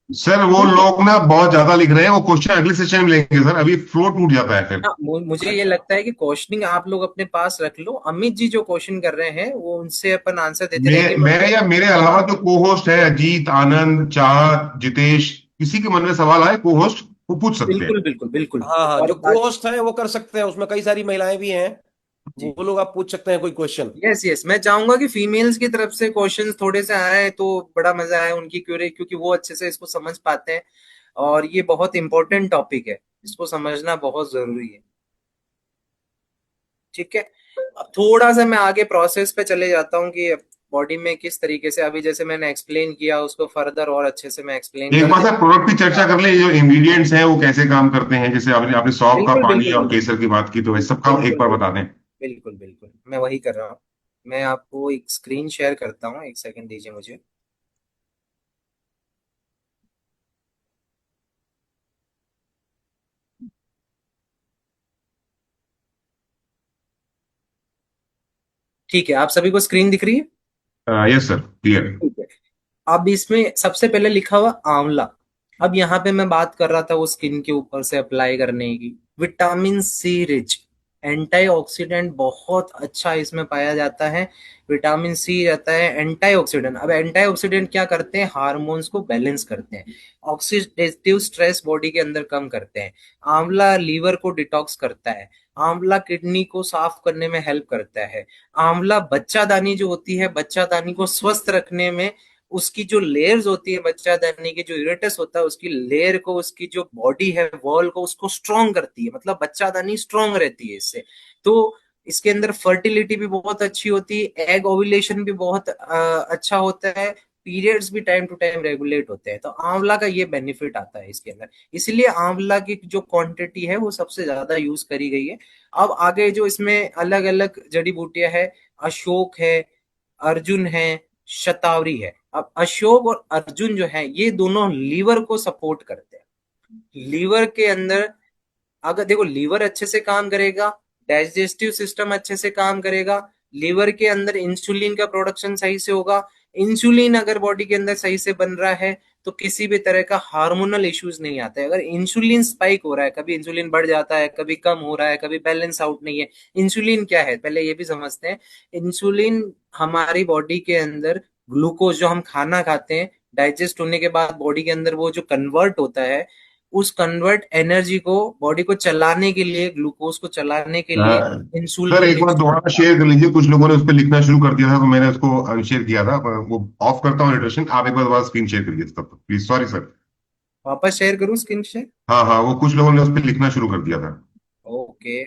सर वो ठीक है। लोग ना बहुत ज्यादा लिख रहे हैं, वो क्वेश्चन अगले सेशन में लेंगे सर, अभी फ्लो टूट जाता है फिर। हाँ, मुझे ये अच्छा, लगता है कि क्वेश्चनिंग आप लोग अपने पास रख लो, अमित जी जो क्वेश्चन कर रहे हैं वो उनसे अपन आंसर देते रहेंगे, मैं या मेरे अलावा जो को होस्ट है, अजीत, आनंद, चाहत, जितेश, किसी के मन में सवाल आए को होस्ट वो पूछ सकते हैं। बिल्कुल बिल्कुल बिल्कुल। हाँ हाँ, और जो को होस्ट है वो कर सकते हैं, उसमें कई सारी महिलाएं भी हैं, जी, वो लोग आप पूछ सकते हैं कोई क्वेश्चन। यस यस, मैं चाहूंगा कि फीमेल्स की तरफ से क्वेश्चंस थोड़े से आए तो बड़ा मजा आए उनकी क्यूरी, क्योंकि वो अच्छे से इसको समझ पाते हैं, और ये बहुत इंपॉर्टेंट टॉपिक है, इसको समझना बहुत जरूरी है, ठीक है। अब थोड़ा सा मैं आगे प्रोसेस पे चले जाता हूँ कि बॉडी में किस तरीके से, अभी जैसे मैंने एक्सप्लेन किया उसको फर्दर और अच्छे से मैं एक्सप्लेन एक कर बार सर देता प्रोडक्ट की चर्चा हूँ। कर ले, जो इंग्रेडिएंट्स हैं वो कैसे काम करते हैं, जैसे आपने आपने सौंफ का बिल्कुल पानी बिल्कुल और बिल्कुल केसर की बात की, तो इस सब का एक बिल्कुल बार बिल्कुल बता दें। बिल्कुल बिल्कुल, मैं वही कर रहा हूँ। मैं आपको एक स्क्रीन शेयर करता हूँ, एक सेकंड दीजिए मुझे। ठीक है, आप सभी को स्क्रीन दिख रही है? Yes sir, clear. ठीक है। अब इसमें सबसे पहले लिखा हुआ आंवला, अब यहाँ पे मैं बात कर रहा था वो स्किन के ऊपर से अप्लाई करने की, विटामिन सी रिच, एंटीऑक्सीडेंट बहुत अच्छा इसमें पाया जाता है, विटामिन सी रहता है एंटीऑक्सीडेंट। अब एंटीऑक्सीडेंट क्या करते हैं, हार्मोन्स को बैलेंस करते हैं, ऑक्सीडेटिव स्ट्रेस बॉडी के अंदर कम करते हैं। आंवला लीवर को डिटॉक्स करता है, आंवला किडनी को साफ करने में हेल्प करता है। आंवला बच्चादानी जो होती है, बच्चादानी को स्वस्थ रखने में, उसकी जो लेयर्स होती है बच्चादानी की, जो यूरेटस होता है उसकी लेयर को, उसकी जो बॉडी है वॉल को, उसको स्ट्रॉन्ग करती है, मतलब बच्चादानी स्ट्रॉन्ग रहती है इससे। तो इसके अंदर फर्टिलिटी भी बहुत अच्छी होती है, एग ओव्यूलेशन भी बहुत अच्छा होता है, पीरियड्स भी टाइम टू टाइम रेगुलेट होते हैं। तो आंवला का ये बेनिफिट आता है इसके अंदर, इसलिए आंवला की जो क्वांटिटी है वो सबसे ज्यादा यूज करी गई है। अब आगे जो इसमें अलग अलग जड़ी बूटियां है, अशोक है, अर्जुन है, शतावरी है। अब अशोक और अर्जुन जो है ये दोनों लीवर को सपोर्ट करते हैं। लीवर के अंदर अगर देखो, लीवर अच्छे से काम करेगा, डाइजेस्टिव सिस्टम अच्छे से काम करेगा, लीवर के अंदर इंसुलिन का प्रोडक्शन सही से होगा। इंसुलिन अगर बॉडी के अंदर सही से बन रहा है तो किसी भी तरह का हार्मोनल इश्यूज नहीं आता है। अगर इंसुलिन स्पाइक हो रहा है, कभी इंसुलिन बढ़ जाता है, कभी कम हो रहा है, कभी बैलेंस आउट नहीं है। इंसुलिन क्या है पहले ये भी समझते हैं। इंसुलिन हमारी बॉडी के अंदर ग्लूकोज जो हम खाना खाते हैं, डाइजेस्ट होने के बाद बॉडी के अंदर वो जो कन्वर्ट होता है, उस कन्वर्ट एनर्जी को बॉडी को चलाने के लिए, ग्लूकोज को चलाने के लिए सर इंसुलिन एक बार दोबारा शेयर कर लीजिए, कुछ लोगों ने उस पर लिखना शुरू कर दिया था तो मैंने उसको अनशेयर किया था, वो ऑफ करता हूँ नोटिफिकेशन, आप एक बार दोबारा स्क्रीन शेयर करिए तब तक प्लीज, सॉरी सर। वापस शेयर करूं स्क्रीन से? हाँ हाँ, वो कुछ लोगों ने उस पर लिखना शुरू कर दिया था। ओके।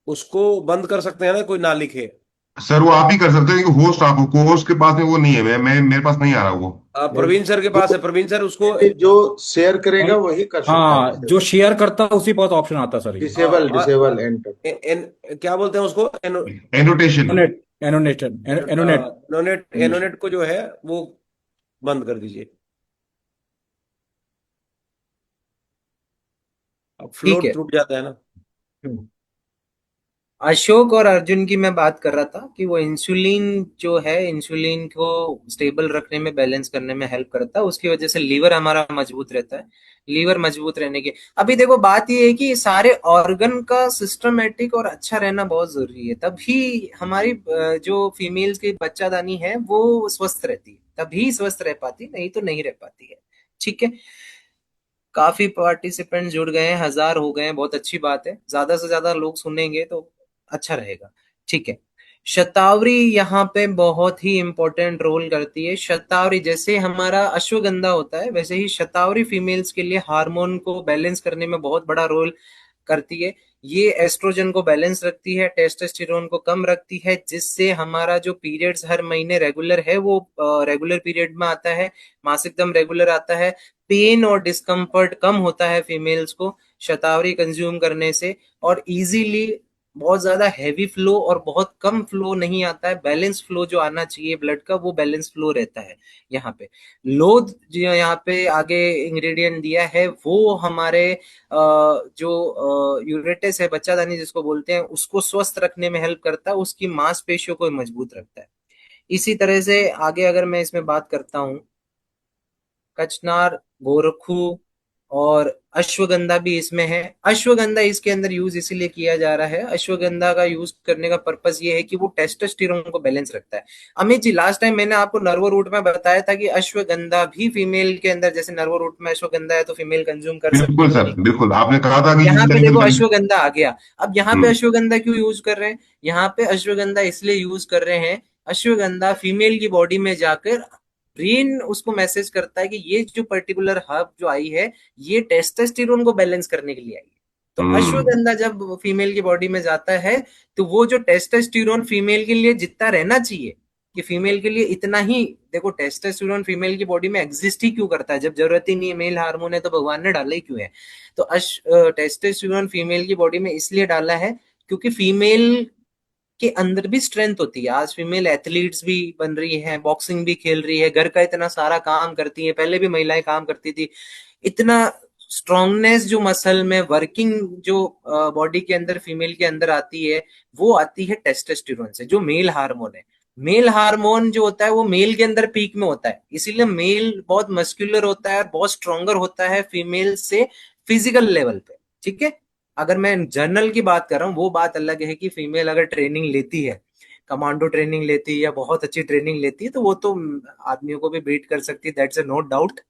उसको बंद कर सकते हैं ना, कोई ना लिखे। सर वो आप ही कर सकते हैं, क्योंकि होस्ट आप हो, को होस्ट के पास में वो नहीं है, मैं मेरे पास नहीं आ रहा वो। नहीं, प्रवीण सर के जो पास है, प्रवीण सर उसको। नहीं, जो शेयर करेगा वही कर सकता है हाँ, डिसेबल। जो शेयर करता है उसी के पास ऑप्शन आता है सर ये। Disable disable enter. क्या बोलते हैं उसको, एनोटेशन। एनोनेट एनोनेटेड एनोनेट। एनोनेट, एनोनेट को जो है वो बंद कर दीजिए। अब ठीक फ्लोट है। टूट जाता है ना। हम्म। अशोक और अर्जुन की मैं बात कर रहा था कि वो इंसुलिन जो है, इंसुलिन को स्टेबल रखने में, बैलेंस करने में हेल्प करता है, उसकी वजह से लीवर हमारा मजबूत रहता है। लीवर मजबूत रहने के, अभी देखो बात ये है कि सारे ऑर्गन का सिस्टमेटिक और अच्छा रहना बहुत जरूरी है, तभी हमारी जो फीमेल्स की बच्चादानी है वो स्वस्थ रहती है, तभी स्वस्थ रह पाती, नहीं तो नहीं रह पाती है। ठीक है। काफी पार्टिसिपेंट जुड़ गए हैं, 1000 हो गए हैं, बहुत अच्छी बात है, ज्यादा से ज्यादा लोग सुनेंगे तो अच्छा रहेगा। ठीक है। शतावरी यहाँ पे बहुत ही इंपॉर्टेंट रोल करती है। शतावरी जैसे हमारा अश्वगंधा होता है, वैसे ही शतावरी फीमेल्स के लिए हार्मोन को बैलेंस करने में बहुत बड़ा रोल करती है। ये एस्ट्रोजन को बैलेंस रखती है, टेस्टोस्टेरोन को कम रखती है, जिससे हमारा जो पीरियड्स हर महीने रेगुलर है वो रेगुलर पीरियड में आता है, मासिक दम रेगुलर आता है, पेन और डिस्कम्फर्ट कम होता है फीमेल्स को शतावरी कंज्यूम करने से, और इजीली बहुत ज्यादा हैवी फ्लो और बहुत कम फ्लो नहीं आता है, बैलेंस फ्लो जो आना चाहिए ब्लड का वो बैलेंस फ्लो रहता है यहाँ पे। लोध जो यहाँ पे आगे इंग्रेडिएंट दिया है वो हमारे जो यूरेटस है, बच्चादानी जिसको बोलते हैं, उसको स्वस्थ रखने में हेल्प करता है, उसकी मांसपेशियों को मजबूत रखता है। इसी तरह से आगे अगर मैं इसमें बात करता हूँ, कचनार, गोरखू और अश्वगंधा भी इसमें है। अश्वगंधा इसके अंदर यूज इसीलिए किया जा रहा है, अश्वगंधा का यूज करने का पर्पस ये है कि वो टेस्टोस्टेरोन को बैलेंस रखता है। अमित जी, लास्ट टाइम मैंने आपको नर्वो रूट में बताया था कि अश्वगंधा भी फीमेल के अंदर, जैसे नर्वो रूट में अश्वगंधा है तो फीमेल कंज्यूम कर सकती बिल्कुल है, सर, नहीं? बिल्कुल आपने कहा था कि यहाँ जिस पे तरीके देखो से। अश्वगंधा आ गया। अब यहाँ पे हम्म। अश्वगंधा क्यों यूज कर रहे हैं? यहाँ पे अश्वगंधा इसलिए यूज कर रहे हैं, अश्वगंधा फीमेल की बॉडी में जाकर ब्रेन उसको मैसेज करता है कि ये जो पर्टिकुलर हर्ब जो आई है ये टेस्टोस्टेरोन को बैलेंस करने के लिए आई है। तो हम्म। अश्वगंधा जब फीमेल की बॉडी में जाता है तो वो जो टेस्टोस्टेरोन फीमेल के लिए जितना रहना चाहिए, कि फीमेल के लिए इतना ही, देखो टेस्टोस्टेरोन फीमेल की बॉडी में एग्जिस्ट ही क्यों करता है, जब जरूरत ही नहीं है, मेल हार्मोन है तो भगवान ने डाला ही क्यों है? तो टेस्टोस्टेरोन फीमेल की बॉडी में इसलिए डाला है क्योंकि फीमेल के अंदर भी स्ट्रेंथ होती है। आज फीमेल एथलीट्स भी बन रही है, बॉक्सिंग भी खेल रही है, घर का इतना सारा काम करती है, पहले भी महिलाएं काम करती थी। इतना स्ट्रांगनेस जो मसल में वर्किंग जो बॉडी के अंदर फीमेल के अंदर आती है, वो आती है टेस्टोस्टेरोन से, जो मेल हार्मोन है। मेल हार्मोन जो होता है वो मेल के अंदर पीक में होता है, इसीलिए मेल बहुत मस्कुलर होता है और बहुत स्ट्रोंगर होता है फीमेल से फिजिकल लेवल पे। ठीक है। अगर मैं जर्नल की बात कर रहा हूँ, वो बात अलग है कि फीमेल अगर ट्रेनिंग लेती है, कमांडो ट्रेनिंग लेती है या बहुत अच्छी ट्रेनिंग लेती है, तो वो तो आदमियों को भी बीट कर सकती है, दैट्स अ नो डाउट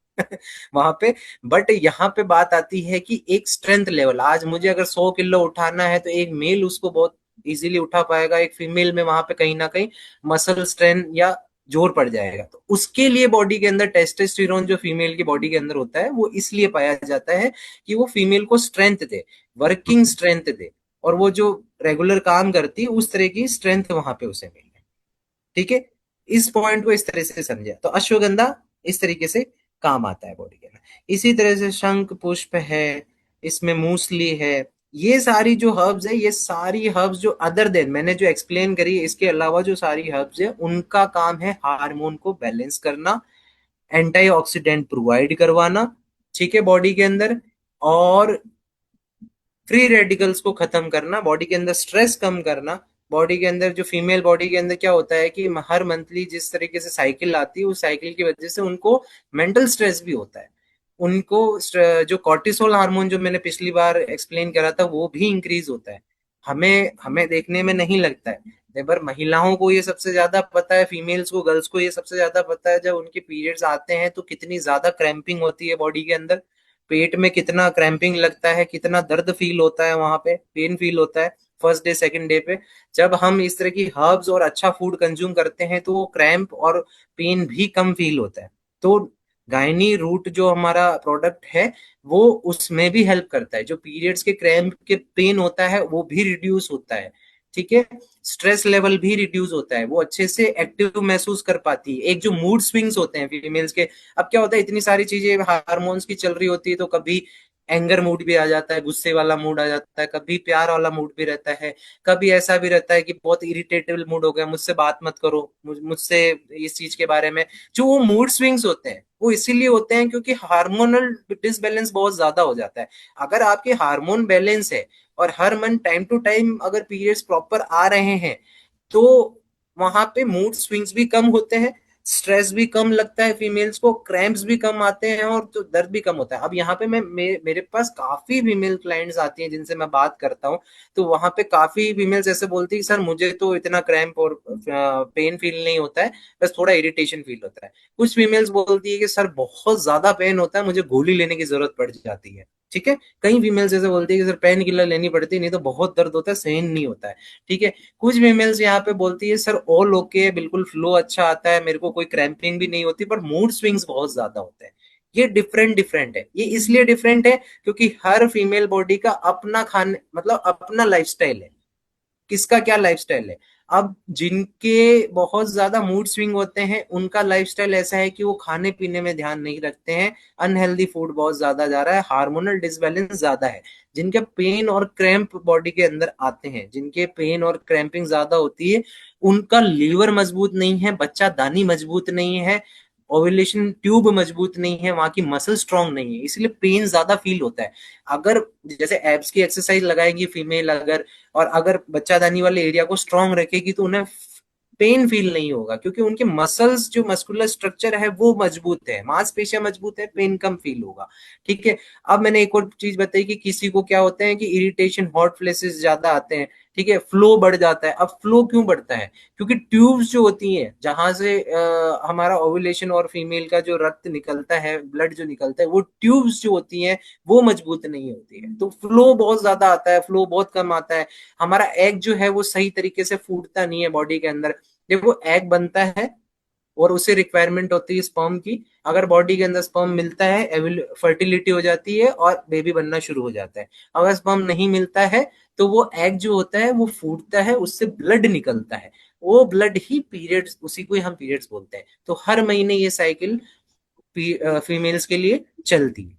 वहां पे। बट यहाँ पे बात आती है कि एक स्ट्रेंथ लेवल, आज मुझे अगर 100 किलो उठाना है तो एक मेल उसको बहुत इजीली उठा पाएगा, एक फीमेल में वहां पे कहीं ना कहीं मसल स्ट्रेंथ या जोर पड़ जाएगा। तो उसके लिए बॉडी के अंदर टेस्टोस्टेरोन जो फीमेल की बॉडी के अंदर होता है, वो इसलिए पाया जाता है कि वो फीमेल को स्ट्रेंथ दे, वर्किंग स्ट्रेंथ दे, और वो जो रेगुलर काम करती है उस तरह की स्ट्रेंथ वहां पे उसे मिले। ठीक है, इस पॉइंट को इस तरह से समझे तो अश्वगंधा इस तरीके से काम आता है बॉडी के अंदर। इसी तरह से शंख पुष्प है, इसमें मूसली है, ये सारी जो हर्ब्स है, ये सारी हर्ब्स जो अदर देन मैंने जो एक्सप्लेन करी है, इसके अलावा जो सारी हर्ब्स है उनका काम है हार्मोन को बैलेंस करना, एंटीऑक्सीडेंट प्रोवाइड करवाना, ठीक है, बॉडी के अंदर, और फ्री रेडिकल्स को खत्म करना, बॉडी के अंदर स्ट्रेस कम करना। बॉडी के अंदर जो फीमेल बॉडी के अंदर क्या होता है कि हर मंथली जिस तरीके से साइकिल आती है, उस साइकिल की वजह से उनको मेंटल स्ट्रेस भी होता है, उनको जो कॉर्टिसोल हार्मोन जो मैंने पिछली बार एक्सप्लेन करा था वो भी इंक्रीज होता है। हमें हमें देखने में नहीं लगता है, पर महिलाओं को ये सबसे ज्यादा पता है, फीमेल्स को, गर्ल्स को ये सबसे ज्यादा पता है, जब उनके पीरियड्स आते हैं तो कितनी ज्यादा क्रैम्पिंग होती है बॉडी के अंदर, पेट में कितना क्रैम्पिंग लगता है, कितना दर्द फील होता है, वहां पे पेन फील होता है फर्स्ट डे सेकंड डे पे। जब हम इस तरह की हर्ब्स और अच्छा फूड कंज्यूम करते हैं तो वो क्रैम्प और पेन भी कम फील होता है। तो गायनी रूट जो हमारा प्रोडक्ट है वो उसमें भी हेल्प करता है, जो पीरियड्स के क्रैम्प के पेन होता है वो भी रिड्यूस होता है, ठीक है, स्ट्रेस लेवल भी रिड्यूस होता है, वो अच्छे से एक्टिव महसूस कर पाती है। एक जो मूड स्विंग्स होते हैं फीमेल्स के, अब क्या होता है इतनी सारी चीजें हार्मोन्स की चल रही होती है, तो कभी एंगर मूड भी आ जाता है, गुस्से वाला मूड आ जाता है, कभी प्यार वाला मूड भी रहता है, कभी ऐसा भी रहता है कि बहुत इरिटेटेबल मूड हो गया, मुझसे बात मत करो, मुझसे इस चीज के बारे में। जो वो मूड स्विंग्स होते हैं वो इसीलिए होते हैं क्योंकि हार्मोनल डिसबैलेंस बहुत ज्यादा हो जाता है। अगर आपके हार्मोन बैलेंस है और हर मंथ टाइम टू टाइम अगर पीरियड्स प्रॉपर आ रहे हैं, तो वहां पे मूड स्विंग्स भी कम होते हैं, स्ट्रेस भी कम लगता है फीमेल्स को, क्रैम्प्स भी कम आते हैं और तो दर्द भी कम होता है। अब यहाँ पे मेरे पास काफी फीमेल क्लाइंट्स आती हैं जिनसे मैं बात करता हूँ, तो वहां पे काफी फीमेल्स ऐसे बोलती है सर मुझे तो इतना क्रैम्प और पेन फील नहीं होता है, बस थोड़ा इरिटेशन फील होता है। कुछ फीमेल्स बोलती है कि सर बहुत ज्यादा पेन होता है, मुझे गोली लेने की जरूरत पड़ जाती है, ठीक है। कई फीमेल्स ऐसे बोलती है कि सर पेन किलर लेनी पड़ती है, नहीं तो बहुत दर्द होता है, सहन नहीं होता है, ठीक है। कुछ फीमेल्स यहाँ पे बोलती है सर ऑल ओके है, बिल्कुल फ्लो अच्छा आता है, मेरे को कोई क्रैम्पिंग भी नहीं होती, पर मूड स्विंग्स बहुत ज्यादा होते हैं। ये डिफरेंट डिफरेंट है, ये इसलिए डिफरेंट है क्योंकि हर फीमेल बॉडी का अपना खाने मतलब अपना लाइफस्टाइल है, किसका क्या लाइफस्टाइल है। अब जिनके बहुत ज्यादा मूड स्विंग होते हैं उनका लाइफस्टाइल ऐसा है कि वो खाने पीने में ध्यान नहीं रखते हैं, अनहेल्दी फूड बहुत ज्यादा जा रहा है, हार्मोनल डिसबैलेंस ज्यादा है। जिनके पेन और क्रैम्प बॉडी के अंदर आते हैं, जिनके पेन और क्रैम्पिंग ज्यादा होती है, उनका लीवर मजबूत नहीं है, बच्चा दानी मजबूत नहीं है, ओव्यूलेशन ट्यूब मजबूत नहीं है, वहां की मसल स्ट्रांग नहीं है, इसलिए पेन ज्यादा फील होता है। अगर जैसे एब्स की एक्सरसाइज लगाएगी फीमेल अगर, और अगर बच्चादानी वाले एरिया को स्ट्रांग रखेगी तो उन्हें पेन फील नहीं होगा, क्योंकि उनके मसल्स जो मस्कुलर स्ट्रक्चर है वो मजबूत है, मांसपेशियां मजबूत है, पेन कम फील होगा, ठीक है। अब मैंने एक और चीज बताई कि किसी को क्या होता है कि इरिटेशन, हॉट फ्लेसेस ज्यादा आते हैं, ठीक है, फ्लो बढ़ जाता है। अब फ्लो क्यों बढ़ता है, क्योंकि ट्यूब्स जो होती हैं जहां से हमारा ओव्यूलेशन और फीमेल का जो रक्त निकलता है, ब्लड जो निकलता है, वो ट्यूब्स जो होती हैं वो मजबूत नहीं होती है, तो फ्लो बहुत ज्यादा आता है, फ्लो बहुत कम आता है। हमारा एग जो है वो सही तरीके से फूटता नहीं है बॉडी के अंदर। देखो एग बनता है और उसे रिक्वायरमेंट होती है स्पर्म की, अगर बॉडी के अंदर स्पर्म मिलता है फर्टिलिटी हो जाती है और बेबी बनना शुरू हो जाता है। अगर स्पर्म नहीं मिलता है तो वो एग जो होता है वो फूटता है, उससे ब्लड निकलता है, वो ब्लड ही पीरियड्स, उसी को ही हम पीरियड्स बोलते हैं। तो हर महीने ये साइकिल फीमेल्स के लिए चलती है,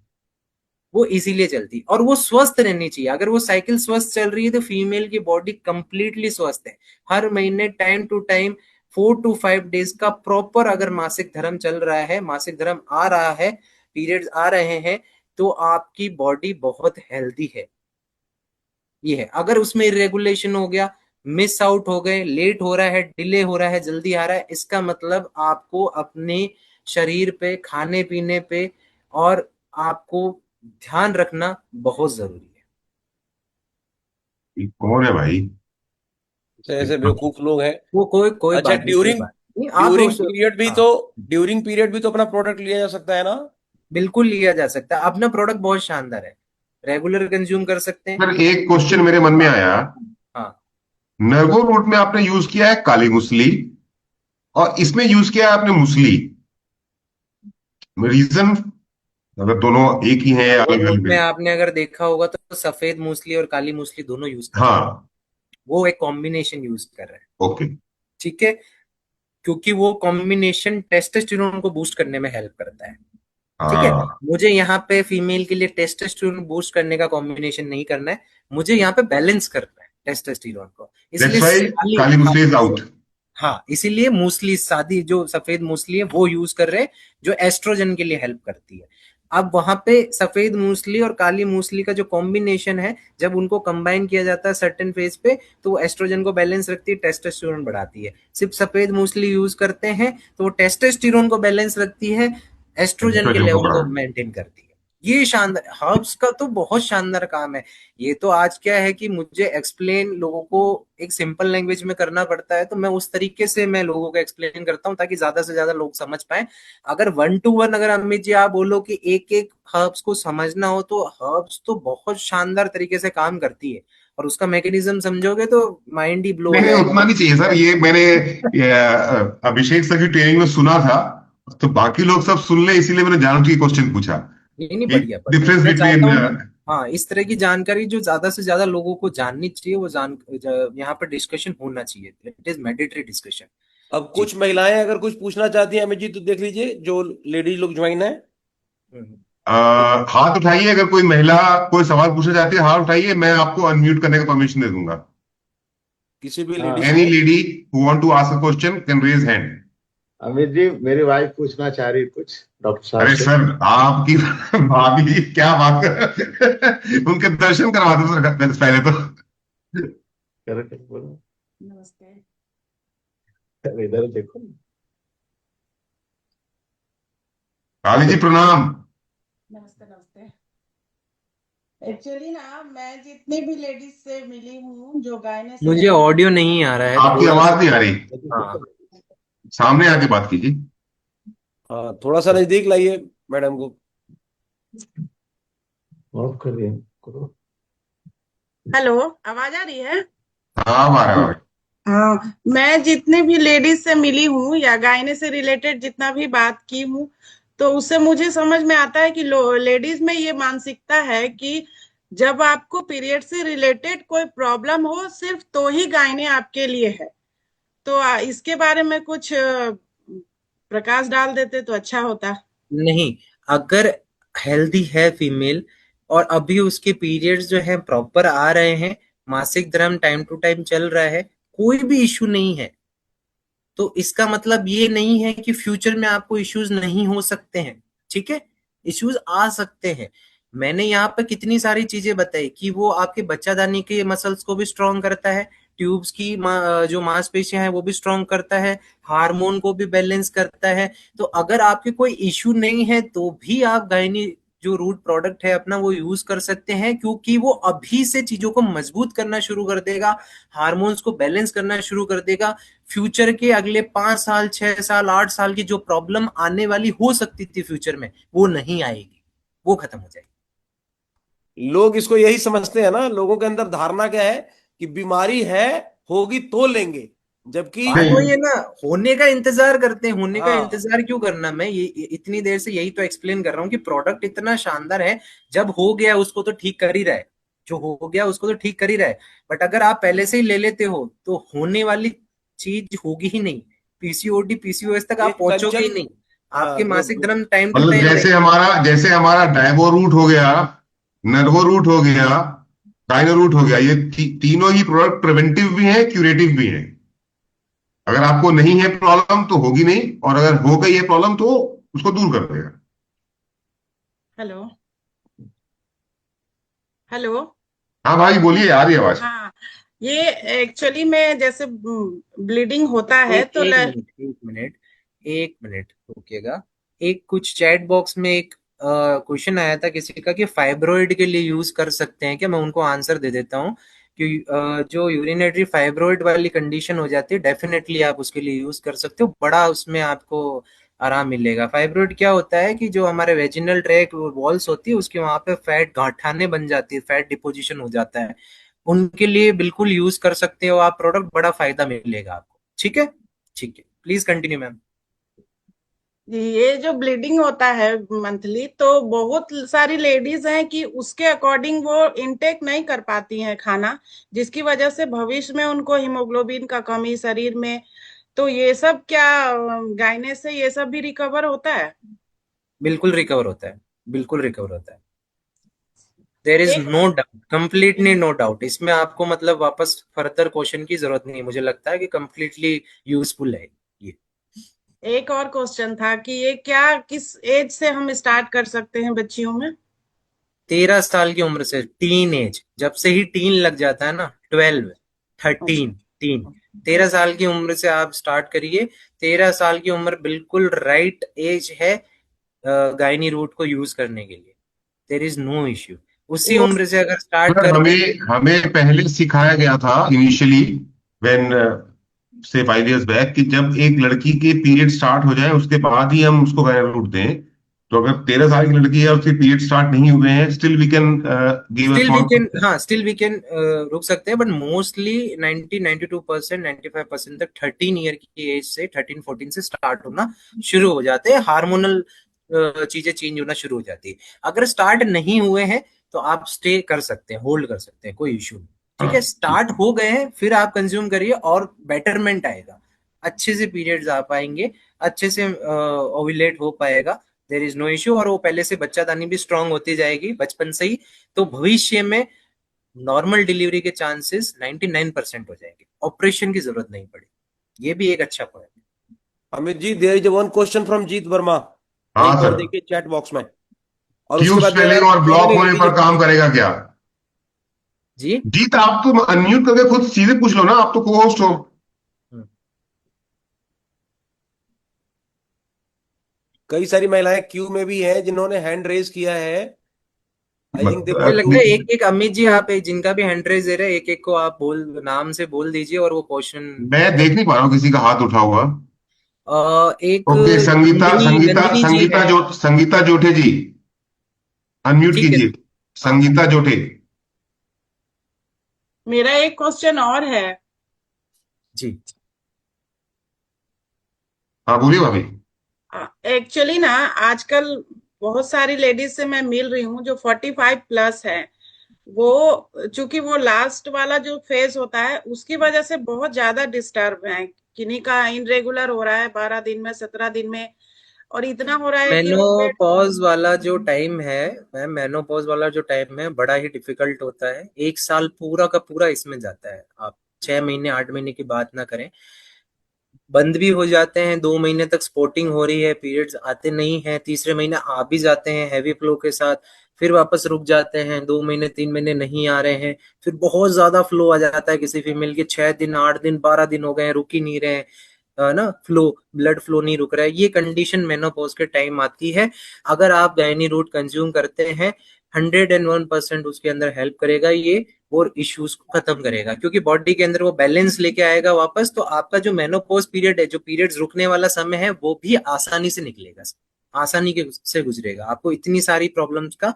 वो इसीलिए चलती है, और वो स्वस्थ रहनी चाहिए। अगर वो साइकिल स्वस्थ चल रही है तो फीमेल की बॉडी कंप्लीटली स्वस्थ है। हर महीने time to time 4 to 5 days का प्रॉपर अगर मासिक धर्म चल रहा है, मासिक धर्म आ रहा है, पीरियड्स आ रहे हैं, तो आपकी बॉडी बहुत हेल्दी है। ये है, अगर उसमें इरेगुलेशन हो गया, मिस आउट हो गए, लेट हो रहा है, डिले हो रहा है, जल्दी आ रहा है, इसका मतलब आपको अपने शरीर पे, खाने पीने पे और आपको ध्यान रखना बहुत जरूरी है। ये कौन है भाई? ऐसे बेवकूफ लोग हैं। वो कोई कोई अच्छा, बात नहीं, कोई ड्यूरिंग बात नहीं, आप ड्यूरिंग उस, पीरियड भी हाँ, तो ड्यूरिंग पीरियड भी तो अपना प्रोडक्ट लिया जा सकता है ना। बिल्कुल लिया जा सकता है। अपना प्रोडक्ट बहुत शानदार है, रेगुलर कंज्यूम कर सकते हैं। सर एक क्वेश्चन मेरे मन में हाँ आया। हाँ। नर्वो रूट में आपने यूज किया है काली मूसली, और इसमें यूज किया है आपने मूसली। रीजन, अगर दोनों एक ही हैं या वो अलग रूट अलग में हैं? आपने अगर देखा होगा तो सफेद मूसली और काली मूसली दोनों यूज कर रहे हैं। हाँ। वो एक कॉम्बिनेशन यूज कर रहे हैं। ओके। ठीक है, क्योंकि वो कॉम्बिनेशन टेस्टोस्टेरोन को बूस्ट करने में हेल्प करता है। ठीक है, हाँ, मुझे यहाँ पे फीमेल के लिए टेस्टोस्टेरोन बूस्ट करने का कॉम्बिनेशन नहीं करना है, मुझे यहाँ पे बैलेंस करना है टेस्टोस्टेरोन को, इसलिए दैट्स वाई काली, काली हाँ, मूसली इज आउट। हाँ, इसीलिए मूसली सादी जो सफेद मूसली है वो यूज कर रहे हैं, जो एस्ट्रोजन के लिए हेल्प करती है। अब वहां पे सफेद मूसली और काली मूसली का जो कॉम्बिनेशन है, जब उनको कंबाइन किया जाता है सर्टेन फेज पे, तो वो एस्ट्रोजन को बैलेंस रखती है, टेस्टोस्टेरोन बढ़ाती है। सिर्फ सफेद मूसली यूज करते हैं तो वो टेस्टोस्टेरोन को बैलेंस रखती है, एस्ट्रोजन के एस्ट्रोजन को लेवल बढ़ा। को मेंटेन करती है। ये शानदार, हर्ब्स का तो बहुत शानदार काम है। ये तो आज क्या है कि मुझे एक्सप्लेन लोगों को एक सिंपल लैंग्वेज में करना पड़ता है, तो मैं उस तरीके से मैं लोगों को एक्सप्लेन करता हूँ ताकि ज्यादा से ज्यादा लोग समझ पाए। अगर वन टू वन अगर अमित जी आप बोलो कि एक एक हर्ब्स को समझना हो, तो हर्ब्स तो बहुत शानदार तरीके से काम करती है, और उसका मैकेनिज्म समझोगे तो माइंड ही ब्लो नहीं हो नहीं, जाएगा। उतना नहीं चाहिए सर। ये मैंने अभिषेक सर की ट्रेनिंग में सुना था, तो बाकी लोग सब सुन ले, इसीलिए मैंने जानबूझ के क्वेश्चन पूछा नहीं नहीं, कि बढ़िया बढ़िया, डिफरेंस मैं चाहता बिटवीन। हूँ ना, हाँ, इस तरह की जानकारी जो ज्यादा से ज्यादा लोगों को जाननी चाहिए, वो यहाँ पर डिस्कशन होना चाहिए, इट इज मैंडेटरी डिस्कशन। अब जी। कुछ महिलाएं अगर कुछ पूछना चाहती हैं अमित जी, तो देख लीजिए जो लेडीज लोग ज्वाइन है। हम्म। हाथ उठाइए, अगर कोई महिला कोई सवाल पूछना चाहती है हाथ उठाइए, मैं आपको अनम्यूट करने का परमिशन दे दूंगा। किसी भी हाँ लेडीज एनी को। Lady who want to ask a question can raise hand. Amit ji, मेरी वाइफ पूछना चाह रही कुछ डॉक्टर साहब अरे से। सर, आपकी भाभी क्या बात कर उनके दर्शन करवा दो सर पहले तो। कर बोलो। नमस्ते। अरे इधर देखो। काली जी हेलो। प्रणाम। नमस्ते नमस्ते। एक्चुअली ना मैं जितनी भी लेडीज से मिली हूँ जो गायने से मुझे रिलेटेड ऑडियो नहीं आ रहा है आपकी थोड़ा सा। आवाज नहीं आ रही। हाँ, सामने आके बात कीजिए। हाँ, थोड़ा सा नजदीक लाइए मैडम को। ऑफ कर दिया करो। हेलो, आवाज आ रही है? हाँ, आ रहा है। हाँ, मैं जितने भी लेडीज से मिली हूँ या गायने से रिलेटेड जितना भी बात की हूँ, तो उससे मुझे समझ में आता है कि लेडीज में ये मानसिकता है कि जब आपको पीरियड से रिलेटेड कोई प्रॉब्लम हो सिर्फ तो ही गायने आपके लिए है। तो इसके बारे में कुछ प्रकाश डाल देते तो अच्छा होता। नहीं, अगर हेल्दी है फीमेल और अभी उसके पीरियड्स जो है प्रॉपर आ रहे हैं, मासिक धर्म टाइम टू टाइम चल रहा है, कोई भी इशू नहीं है, तो इसका मतलब ये नहीं है कि फ्यूचर में आपको इश्यूज नहीं हो सकते हैं। ठीक है, इश्यूज आ सकते हैं। मैंने यहाँ पे कितनी सारी चीजें बताई कि वो आपके बच्चादानी के मसल्स को भी स्ट्रॉन्ग करता है, ट्यूब्स की जो मांसपेशियां हैं वो भी स्ट्रॉन्ग करता है, हार्मोन को भी बैलेंस करता है। तो अगर आपके कोई इश्यू नहीं है तो भी आप गायनी जो रूट प्रोडक्ट है अपना वो यूज कर सकते हैं, क्योंकि वो अभी से चीजों को मजबूत करना शुरू कर देगा, हार्मोन्स को बैलेंस करना शुरू कर देगा। फ्यूचर के अगले 5 साल 6 साल 8 साल की जो प्रॉब्लम आने वाली हो सकती थी फ्यूचर में, वो नहीं आएगी, वो खत्म हो जाएगी। लोग इसको यही समझते हैं ना, लोगों के अंदर धारणा क्या है कि बीमारी है, होगी तो लेंगे, जबकि बात नहीं, वही है ना, होने का इंतजार करते हैं, होने का हाँ, इंतजार क्यों करना। मैं ये इतनी देर से यही तो एक्सप्लेन कर रहा हूँ कि प्रोडक्ट इतना शानदार है, जब हो गया उसको तो ठीक कर ही रहा है, जो हो गया उसको तो ठीक कर ही रहा है। बट अगर आप पहले से ही ले लेते हो तो होने वाली चीज होगी ही नहीं, पीसीओडी पीसीओएस तक आप एक पहुंचोगे ही कंचन। नहीं, हाँ, आपके मासिक जो धर्म टाइम टू मतलब टाइम रहेंगे। जैसे हमारा डायबो रूट हो गया, नर्वो रूट हो गया, काइनो रूट हो गया, ये तीनों ही प्रोडक्ट प्रिवेंटिव भी हैं, क्यूरेटिव भी हैं। अगर आपको नहीं है प्रॉब्लम तो होगी नहीं, और अगर हो गई है प्रॉब्लम तो उसको दूर कर देगा। हेलो। हेलो। हाँ भाई बोलिए, आ रही है आवाज। हाँ, ये एक्चुअली में जैसे ब्लीडिंग होता है एक तो एक मिनट, एक मिनट, एक मिनट रुकिएगा। एक कुछ चैट बॉक्स में एक क्वेश्चन आया था किसी का कि फाइब्रॉइड के लिए यूज कर सकते हैं क्या, मैं उनको आंसर दे देता हूँ कि जो यूरिनरी फाइब्रोइड वाली कंडीशन हो जाती है, डेफिनेटली आप उसके लिए यूज कर सकते हो, बड़ा उसमें आपको आराम मिलेगा। फाइब्रोइड क्या होता है कि जो हमारे वेजिनल ट्रैक वॉल्स होती है उसके वहां पे फैट गांठाने बन जाती है, फैट डिपोजिशन हो जाता है, उनके लिए बिल्कुल यूज कर सकते हो आप प्रोडक्ट, बड़ा फायदा मिलेगा आपको। ठीक है, ठीक है, प्लीज कंटिन्यू मैम। ये जो ब्लीडिंग होता है मंथली, तो बहुत सारी लेडीज हैं कि उसके अकॉर्डिंग वो इनटेक नहीं कर पाती हैं खाना, जिसकी वजह से भविष्य में उनको हीमोग्लोबिन का कमी शरीर में, तो ये सब क्या गायने से ये सब भी रिकवर होता है? बिल्कुल रिकवर होता है, बिल्कुल रिकवर होता है। देर इज एक no doubt, completely no doubt, इसमें आपको मतलब वापस फर्दर क्वेश्चन की जरूरत नहीं है, मुझे लगता है कि कंप्लीटली यूजफुल है ये। एक और क्वेश्चन था कि ये क्या किस एज से हम स्टार्ट कर सकते हैं बच्चियों में? 13 साल की उम्र से, टीन एज, जब से ही टीन लग जाता है ना, 12, अच्छा। 13, टीन, 13 साल की उम्र से आप स्टार्ट करिए। 13 साल की उम्र बिल्कुल राइट एज है गायनी रूट को यूज करने के लिए, देर इज नो इश्यू। उसी वो उम्र से अगर स्टार्ट सर कर दें। हमें हमें पहले सिखाया गया था इनिशियली, व्हेन से 5 इयर्स बैक, कि जब एक लड़की के पीरियड स्टार्ट हो जाए उसके बाद ही हम उसको गायना रूट दें। तो अगर 13 साल की लड़की है और उसके पीरियड स्टार्ट नहीं हुए हैं, still we can give a still we small. Can, हाँ स्टिल वी कैन रुक सकते हैं, बट मोस्टली 90-92%, 95% तक 13 ईयर की एज से, 13-14 से स्टार्ट होना शुरू हो जाते हैं, हार्मोनल चीजें चेंज होना शुरू हो जाती है। अगर स्टार्ट नहीं हुए हैं तो आप स्टे कर सकते हैं, होल्ड कर सकते हैं, कोई इश्यू नहीं। ठीक है, स्टार्ट हो गए हैं फिर आप कंज्यूम करिए और बेटरमेंट आएगा, अच्छे से पीरियड्स आ पाएंगे, अच्छे से ओव्यूलेट हो पाएगा, देर इज नो इश्यू। और वो पहले से बच्चादानी भी स्ट्रांग होती जाएगी बचपन से ही, तो भविष्य में नॉर्मल डिलीवरी के चांसेस 99% हो जाएंगे, ऑपरेशन की जरूरत नहीं पड़ेगी। ये भी एक अच्छा पॉइंट है। Amit ji, there is one question from Jeet Verma. हाँ एक बार सर। देखिए चैट बॉक्स में, और उसके ट्यूब बाद मैं स्वेलिंग और ब्लॉक Q&A ले होने लीजिए पर काम प्लीज। करेगा क्या? जी। जीत, आप तो अनम्यूट करके खुद सीधे पूछ लो ना, आप तो को होस्ट हो। हम्म। कई सारी महिलाएं क्यू में भी हैं जिन्होंने हैंड रेज किया है। आई थिंक दे मुझे वांट लगता टू। है एक एक अमित जी, आप जिनका भी हैंड रेज दे रहे हैं, एक एक को आप बोल, नाम से बोल दीजिए और वो क्वेश्चन मैं देख मतलब। नहीं पा रहा हूँ किसी का हाथ उठा हुआ। एक ओके, संगीता नंदिनी, संगीता नंदिनी जी संगीता है। जो संगीता जोठे जी, अनम्यूट ठीक है। कीजिए। हाँ। संगीता जोठे। मेरा एक क्वेश्चन और है। जी। हाँ बोलिए भाभी। एक्चुअली ना, आजकल बहुत सारी लेडीज से मैं मिल रही हूँ जो 45+ है। वो चूंकि वो लास्ट वाला जो फेज होता है उसकी वजह से बहुत ज्यादा डिस्टर्ब है, किन्हीं का इनरेगुलर हो रहा है 12 दिन में, 17 दिन में, और इतना हो रहा है कि वो पेट। मेनोपॉज वाला जो टाइम है मैम, मेनोपॉज वाला जो टाइम है बड़ा ही डिफिकल्ट होता है, 1 साल पूरा का पूरा इसमें जाता है। आप 6 महीने 8 महीने की बात ना करें, बंद भी हो जाते हैं, 2 महीने तक स्पॉटिंग हो रही है, पीरियड्स आते नहीं है, तीसरे महीने आ भी जाते हैं हैवी फ्लो के साथ, फिर वापस रुक जाते हैं, 2 महीने 3 महीने नहीं आ रहे हैं, फिर बहुत ज्यादा फ्लो आ जाता है किसी फीमेल के, 6 दिन 8 दिन 12 दिन हो गए हैं, रुक ही नहीं रहे हैं, ना फ्लो, ब्लड फ्लो नहीं रुक रहा है, ये कंडीशन मेनोपॉज के टाइम आती है। अगर आप गायनी रूट कंज्यूम करते हैं, 101% उसके अंदर हेल्प करेगा ये, और इश्यूज को खत्म करेगा, क्योंकि बॉडी के अंदर वो बैलेंस लेके आएगा वापस, तो आपका जो मेनोपॉज पीरियड है, जो पीरियड्स रुकने वाला समय है, वो भी आसानी से निकलेगा, आसानी के से गुजरेगा, आपको इतनी सारी प्रॉब्लम्स का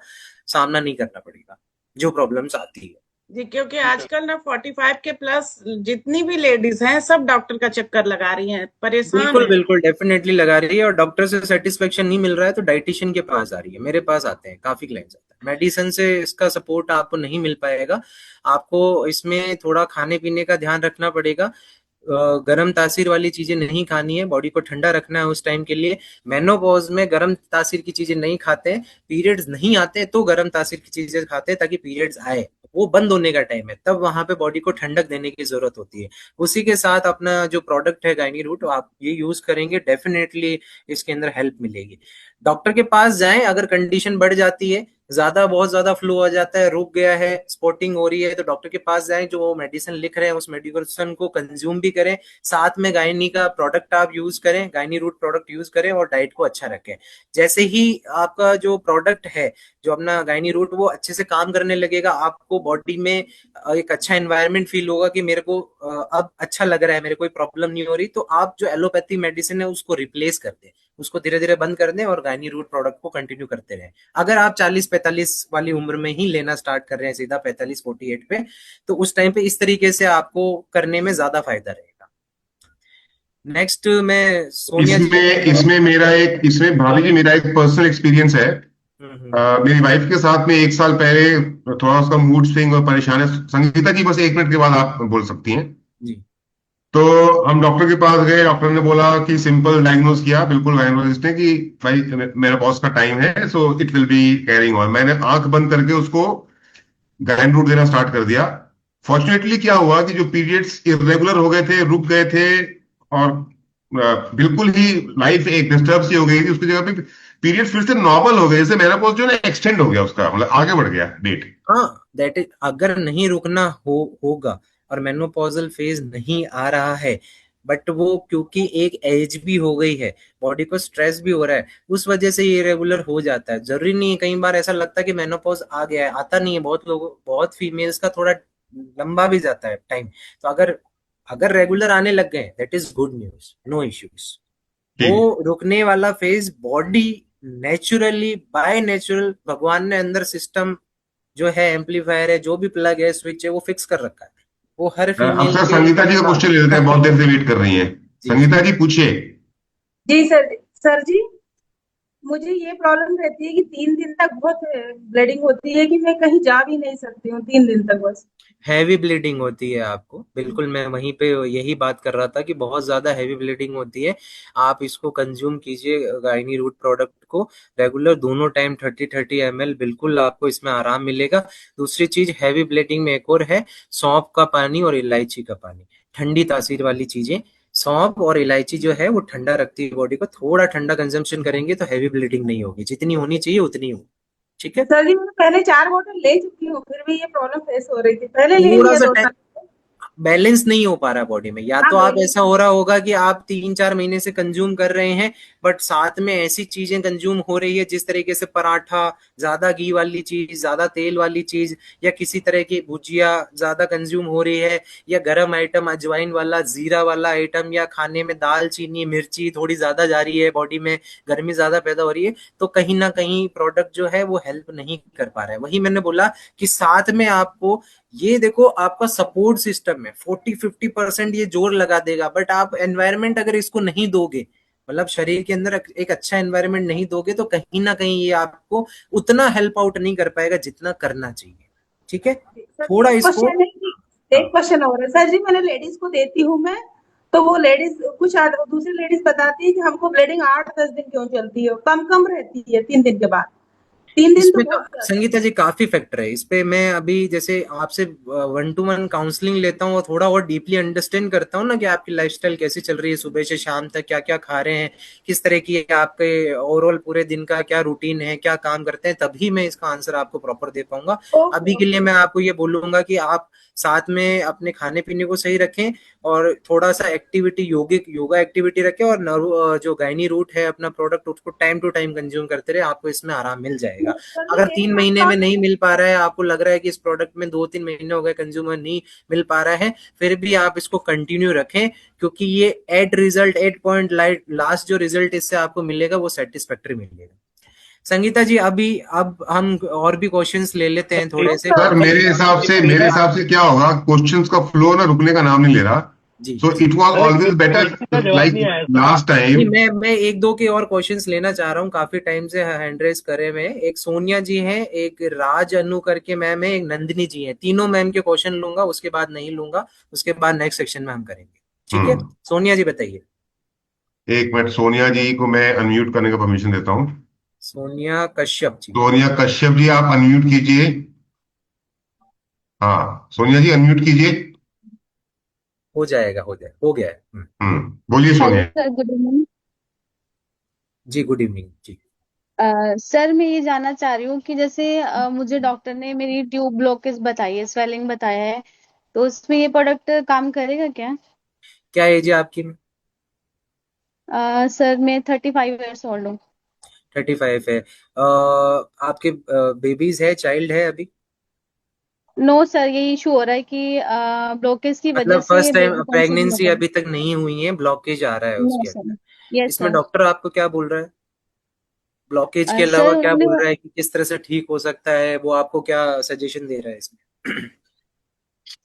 सामना नहीं करना पड़ेगा जो प्रॉब्लम्स आती है। जी, क्योंकि आजकल ना 45 के प्लस जितनी भी लेडीज हैं सब डॉक्टर का चक्कर लगा रही हैं, परेशान बिल्कुल है। बिल्कुल, डेफिनेटली लगा रही है, और डॉक्टर से सेटिस्फेक्शन नहीं मिल रहा है तो डाइटिशियन के पास आ रही है, मेरे पास आते हैं काफी क्लाइंट्स आते हैं। मेडिसिन से इसका सपोर्ट आपको नहीं मिल पाएगा, आपको इसमें थोड़ा खाने पीने का ध्यान रखना पड़ेगा, गर्म तासीर वाली चीजें नहीं खानी है, बॉडी को ठंडा रखना है उस टाइम के लिए। मेनोपॉज में गर्म तासीर की चीजें नहीं खाते हैं, पीरियड्स नहीं आते तो गर्म तासीर की चीजें खाते हैं ताकि पीरियड्स आए, वो बंद होने का टाइम है, तब वहां पे बॉडी को ठंडक देने की जरूरत होती है। उसी के साथ अपना जो प्रोडक्ट है गायनी रूट, आप ये यूज करेंगे, डेफिनेटली इसके अंदर हेल्प मिलेगी। डॉक्टर के पास जाएं, अगर कंडीशन बढ़ जाती है ज्यादा बहुत ज्यादा फ्लो हो जाता है, रुक गया है, स्पॉटिंग हो रही है, तो डॉक्टर के पास जाएं, जो वो मेडिसिन लिख रहे हैं उस मेडिसिन को कंज्यूम भी करें, साथ में गायनी का प्रोडक्ट आप यूज करें, गायनी रूट प्रोडक्ट यूज करें और डाइट को अच्छा रखें। जैसे ही आपका जो प्रोडक्ट है, जो अपना गायनी रूट, वो अच्छे से काम करने लगेगा, आपको बॉडी में एक अच्छा एनवायरनमेंट फील होगा कि मेरे को अब अच्छा लग रहा है, मेरे कोई प्रॉब्लम नहीं हो रही, तो आप जो एलोपैथी मेडिसिन है उसको रिप्लेस कर दें, उसको धीरे धीरे बंद कर दें और गायनी रूट प्रोडक्ट को कंटिन्यू करते रहें। अगर आप 40-45 वाली उम्र में ही लेना स्टार्ट कर रहे हैं सीधा 45-48 पे, तो उस टाइम पे इस तरीके से आपको करने में ज्यादा फायदा रहेगा। नेक्स्ट मैं सोनिया जी। इसमें इसमें भाभी जी मेरा एक पर्सनल एक्सपीरियंस है। मेरी वाइफ के साथ में एक साल पहले थोड़ा उसका मूड स्विंग और परेशान है। संगीता जी बस 1 मिनट के बाद आप बोल सकती हैं। जी। तो हम डॉक्टर के पास गए, डॉक्टर ने बोला कि सिंपल डायग्नोज किया, बिल्कुल गायनोलॉजिस्ट ने, कि भाई मेरा बॉस का टाइम है, so it will be carrying on. मैंने आंख बंद करके उसको गायन रूट देना स्टार्ट कर दिया। फॉर्चुनेटली क्या हुआ कि जो पीरियड्स इरेगुलर हो गए थे, रुक गए थे, और बिल्कुल ही लाइफ एक डिस्टर्ब सी हो गई थी, उसकी जगह पे पीरियड फिर से नॉर्मल हो गए, जैसे मेनोपॉज जो है ना एक्सटेंड हो गया, उसका मतलब आगे बढ़ गया डेट। हाँ, दैट इज, अगर नहीं रुकना होगा और मेनोपॉजल फेज नहीं आ रहा है, बट वो क्योंकि एक एज भी हो गई है, बॉडी को स्ट्रेस भी हो रहा है, उस वजह से ये रेगुलर हो जाता है। जरूरी नहीं है, कई बार ऐसा लगता है कि मेनोपॉज आ गया है, आता नहीं है। बहुत लोगों, बहुत फीमेल्स का थोड़ा लंबा भी जाता है टाइम। तो अगर अगर रेगुलर आने लग गए, that is good news, no issues. ठीक। वो रुकने वाला phase body naturally, by natural, भगवान ने अंदर सिस्टम जो है, एम्पलीफायर है, जो भी प्लग है, स्विच है, वो फिक्स कर रखा है। वो हर अब फीमेल सर के संगीता जी का क्वेश्चन ले लेते हैं, बहुत देर से वेट कर रही हैं। जी जी। संगीता जी पूछिए। जी सर। सर जी, मुझे ये प्रॉब्लम रहती है कि 3 दिन तक बहुत ब्लीडिंग होती है कि मैं कहीं जा भी नहीं सकती हूँ 3 दिन तक बस। हैवी ब्लीडिंग होती है आपको, बिल्कुल मैं वहीं पे यही बात कर रहा था कि बहुत ज्यादा हैवी ब्लीडिंग होती है। आप इसको कंज्यूम कीजिए, गायनी रूट प्रोडक्ट को रेगुलर, दोनों टाइम 30-30 ml, बिल्कुल आपको इसमें आराम मिलेगा। दूसरी चीज हैवी ब्लीडिंग में एक और है, सौंफ का पानी और इलायची का पानी, ठंडी तासीर वाली चीजें। सौंफ और इलायची जो है वो ठंडा रखती है बॉडी को, थोड़ा ठंडा कंजम्पशन करेंगे तो हैवी ब्लीडिंग नहीं होगी, जितनी होनी चाहिए उतनी हो। ठीक है। सर जी, मैं पहले 4 बोतल ले चुकी हूँ, फिर भी ये प्रॉब्लम फेस हो रही थी, पहले ले थोड़ा लिया सा 2 साल। बैलेंस नहीं हो पा रहा बॉडी में, या हाँ तो आप वही। ऐसा हो रहा होगा कि आप 3-4 महीने से कंज्यूम कर रहे हैं, बट साथ में ऐसी चीजें कंज्यूम हो रही है जिस तरीके से पराठा, ज्यादा घी वाली चीज, ज्यादा तेल वाली चीज, या किसी तरह की भुजिया ज्यादा कंज्यूम हो रही है, या गरम आइटम, अजवाइन वाला, जीरा वाला आइटम, या खाने में दाल चीनी मिर्ची थोड़ी ज्यादा जा रही है, बॉडी में गर्मी ज्यादा पैदा हो रही है, तो कहीं ना कहीं प्रोडक्ट जो है वो हेल्प नहीं कर पा रहा है। वही मैंने बोला कि साथ में आपको, ये देखो, आपका सपोर्ट सिस्टम है 40-50% ये जोर लगा देगा, बट आप एनवायरनमेंट अगर इसको नहीं दोगे, मतलब शरीर के अंदर एक अच्छा एनवायरनमेंट नहीं दोगे, तो कहीं ना कहीं ये आपको उतना हेल्प आउट नहीं कर पाएगा जितना करना चाहिए। ठीक है, सर जी, थोड़ा एक इसको। क्वेश्चन है कि एक क्वेश्चन और है सर जी, मैंने लेडीज को देती हूँ मैं, तो वो लेडीज कुछ दूसरी लेडीज बताती है कि हमको ब्लीडिंग 8-10 दिन क्यों चलती है, कम कम रहती है 3 दिन के बाद। 3 दिन तो इसमें बहुत ज्यादा है। संगीता जी काफी फैक्टर है इस पे। मैं अभी जैसे आपसे 1-to-1 काउंसलिंग लेता हूँ और थोड़ा और डीपली अंडरस्टैंड करता हूँ ना कि आपकी लाइफस्टाइल कैसी चल रही है, सुबह से शाम तक क्या क्या खा रहे हैं, किस तरह की है आपके ओवरऑल पूरे दिन का क्या रूटीन है, क्या काम करते हैं, तभी मैं इसका आंसर आपको प्रॉपर दे पाऊंगा। ओके अभी के लिए ओके। मैं आपको ये बोलूंगा कि आप साथ में अपने खाने पीने को सही रखें, और थोड़ा सा एक्टिविटी, योगा एक्टिविटी रखें, और जो गायनी रूट है अपना प्रोडक्ट, उसको टाइम टू टाइम कंज्यूम करते रहे, आपको इसमें आराम मिल जाएगा। सर जी, अगर मेरे तीन साथ महीने में कौन। नहीं मिल पा रहा है, आपको लग रहा है कि इस प्रोडक्ट में 2-3 महीने हो गए कंज्यूमर नहीं मिल पा रहा है, फिर भी आप इसको कंटिन्यू रखें, क्योंकि ये एट पॉइंट लास्ट जो रिजल्ट इससे आपको मिलेगा वो सेटिस्फैक्टरी मिलेगा। संगीता जी, अभी अब हम और भी क्वेश्चंस ले लेते हैं थोड़े से। सर मेरे हिसाब से क्या होगा, क्वेश्चंस का फ्लो ना रुकने का नाम नहीं ले रहा। जी so it was always better like last नहीं, टाइम। मैं एक दो के और क्वेश्चंस लेना चाह रहा हूँ, काफी टाइम से हैंड रेस करे हुए हैं। एक सोनिया जी हैं, एक राज अनु करके मैम है, एक नंदिनी जी हैं, तीनों मैम के क्वेश्चन लूंगा, उसके बाद नहीं लूंगा, उसके बाद नेक्स्ट सेक्शन में हम करेंगे। ठीक है, हम्म। सोनिया जी बताइए। एक मिनट, सोनिया जी को मैं अनम्यूट करने का परमिशन देता हूँ। सोनिया कश्यप जी। सोनिया कश्यप जी आप अनम्यूट कीजिए। हाँ सोनिया जी अनम्यूट कीजिए। हो जाएगा, हो गया है। बोलिए hello Sonia. Sir, good evening. जी गुड इवनिंग जी। सर मैं ये जानना चाह रही हूँ कि जैसे मुझे डॉक्टर ने मेरी ट्यूब ब्लॉकेज बताई है, स्वेलिंग बताया है, तो उसमें ये प्रोडक्ट काम करेगा क्या? क्या एज है आपकी? सर मैं 35 ईयर्स ओल्ड हूँ। 35 है। आपके बेबीज है, चाइल्ड है अभी? नो सर, ये इशू हो रहा है कि ब्लॉकेज की वजह मतलब से फर्स्ट टाइम बेबी कंसीव नहीं हो प्रेगनेंसी पा अभी तक नहीं हुई है, ब्लॉकेज आ रहा है नो उसके सर। अंदर? यस इसमें सर। डॉक्टर आपको क्या बोल रहा है? ब्लॉकेज के अलावा सर क्या उन्होंने बोल रहा है कि किस तरह से ठीक हो सकता है? वो आपको क्या सजेशन दे रहा है इसमें?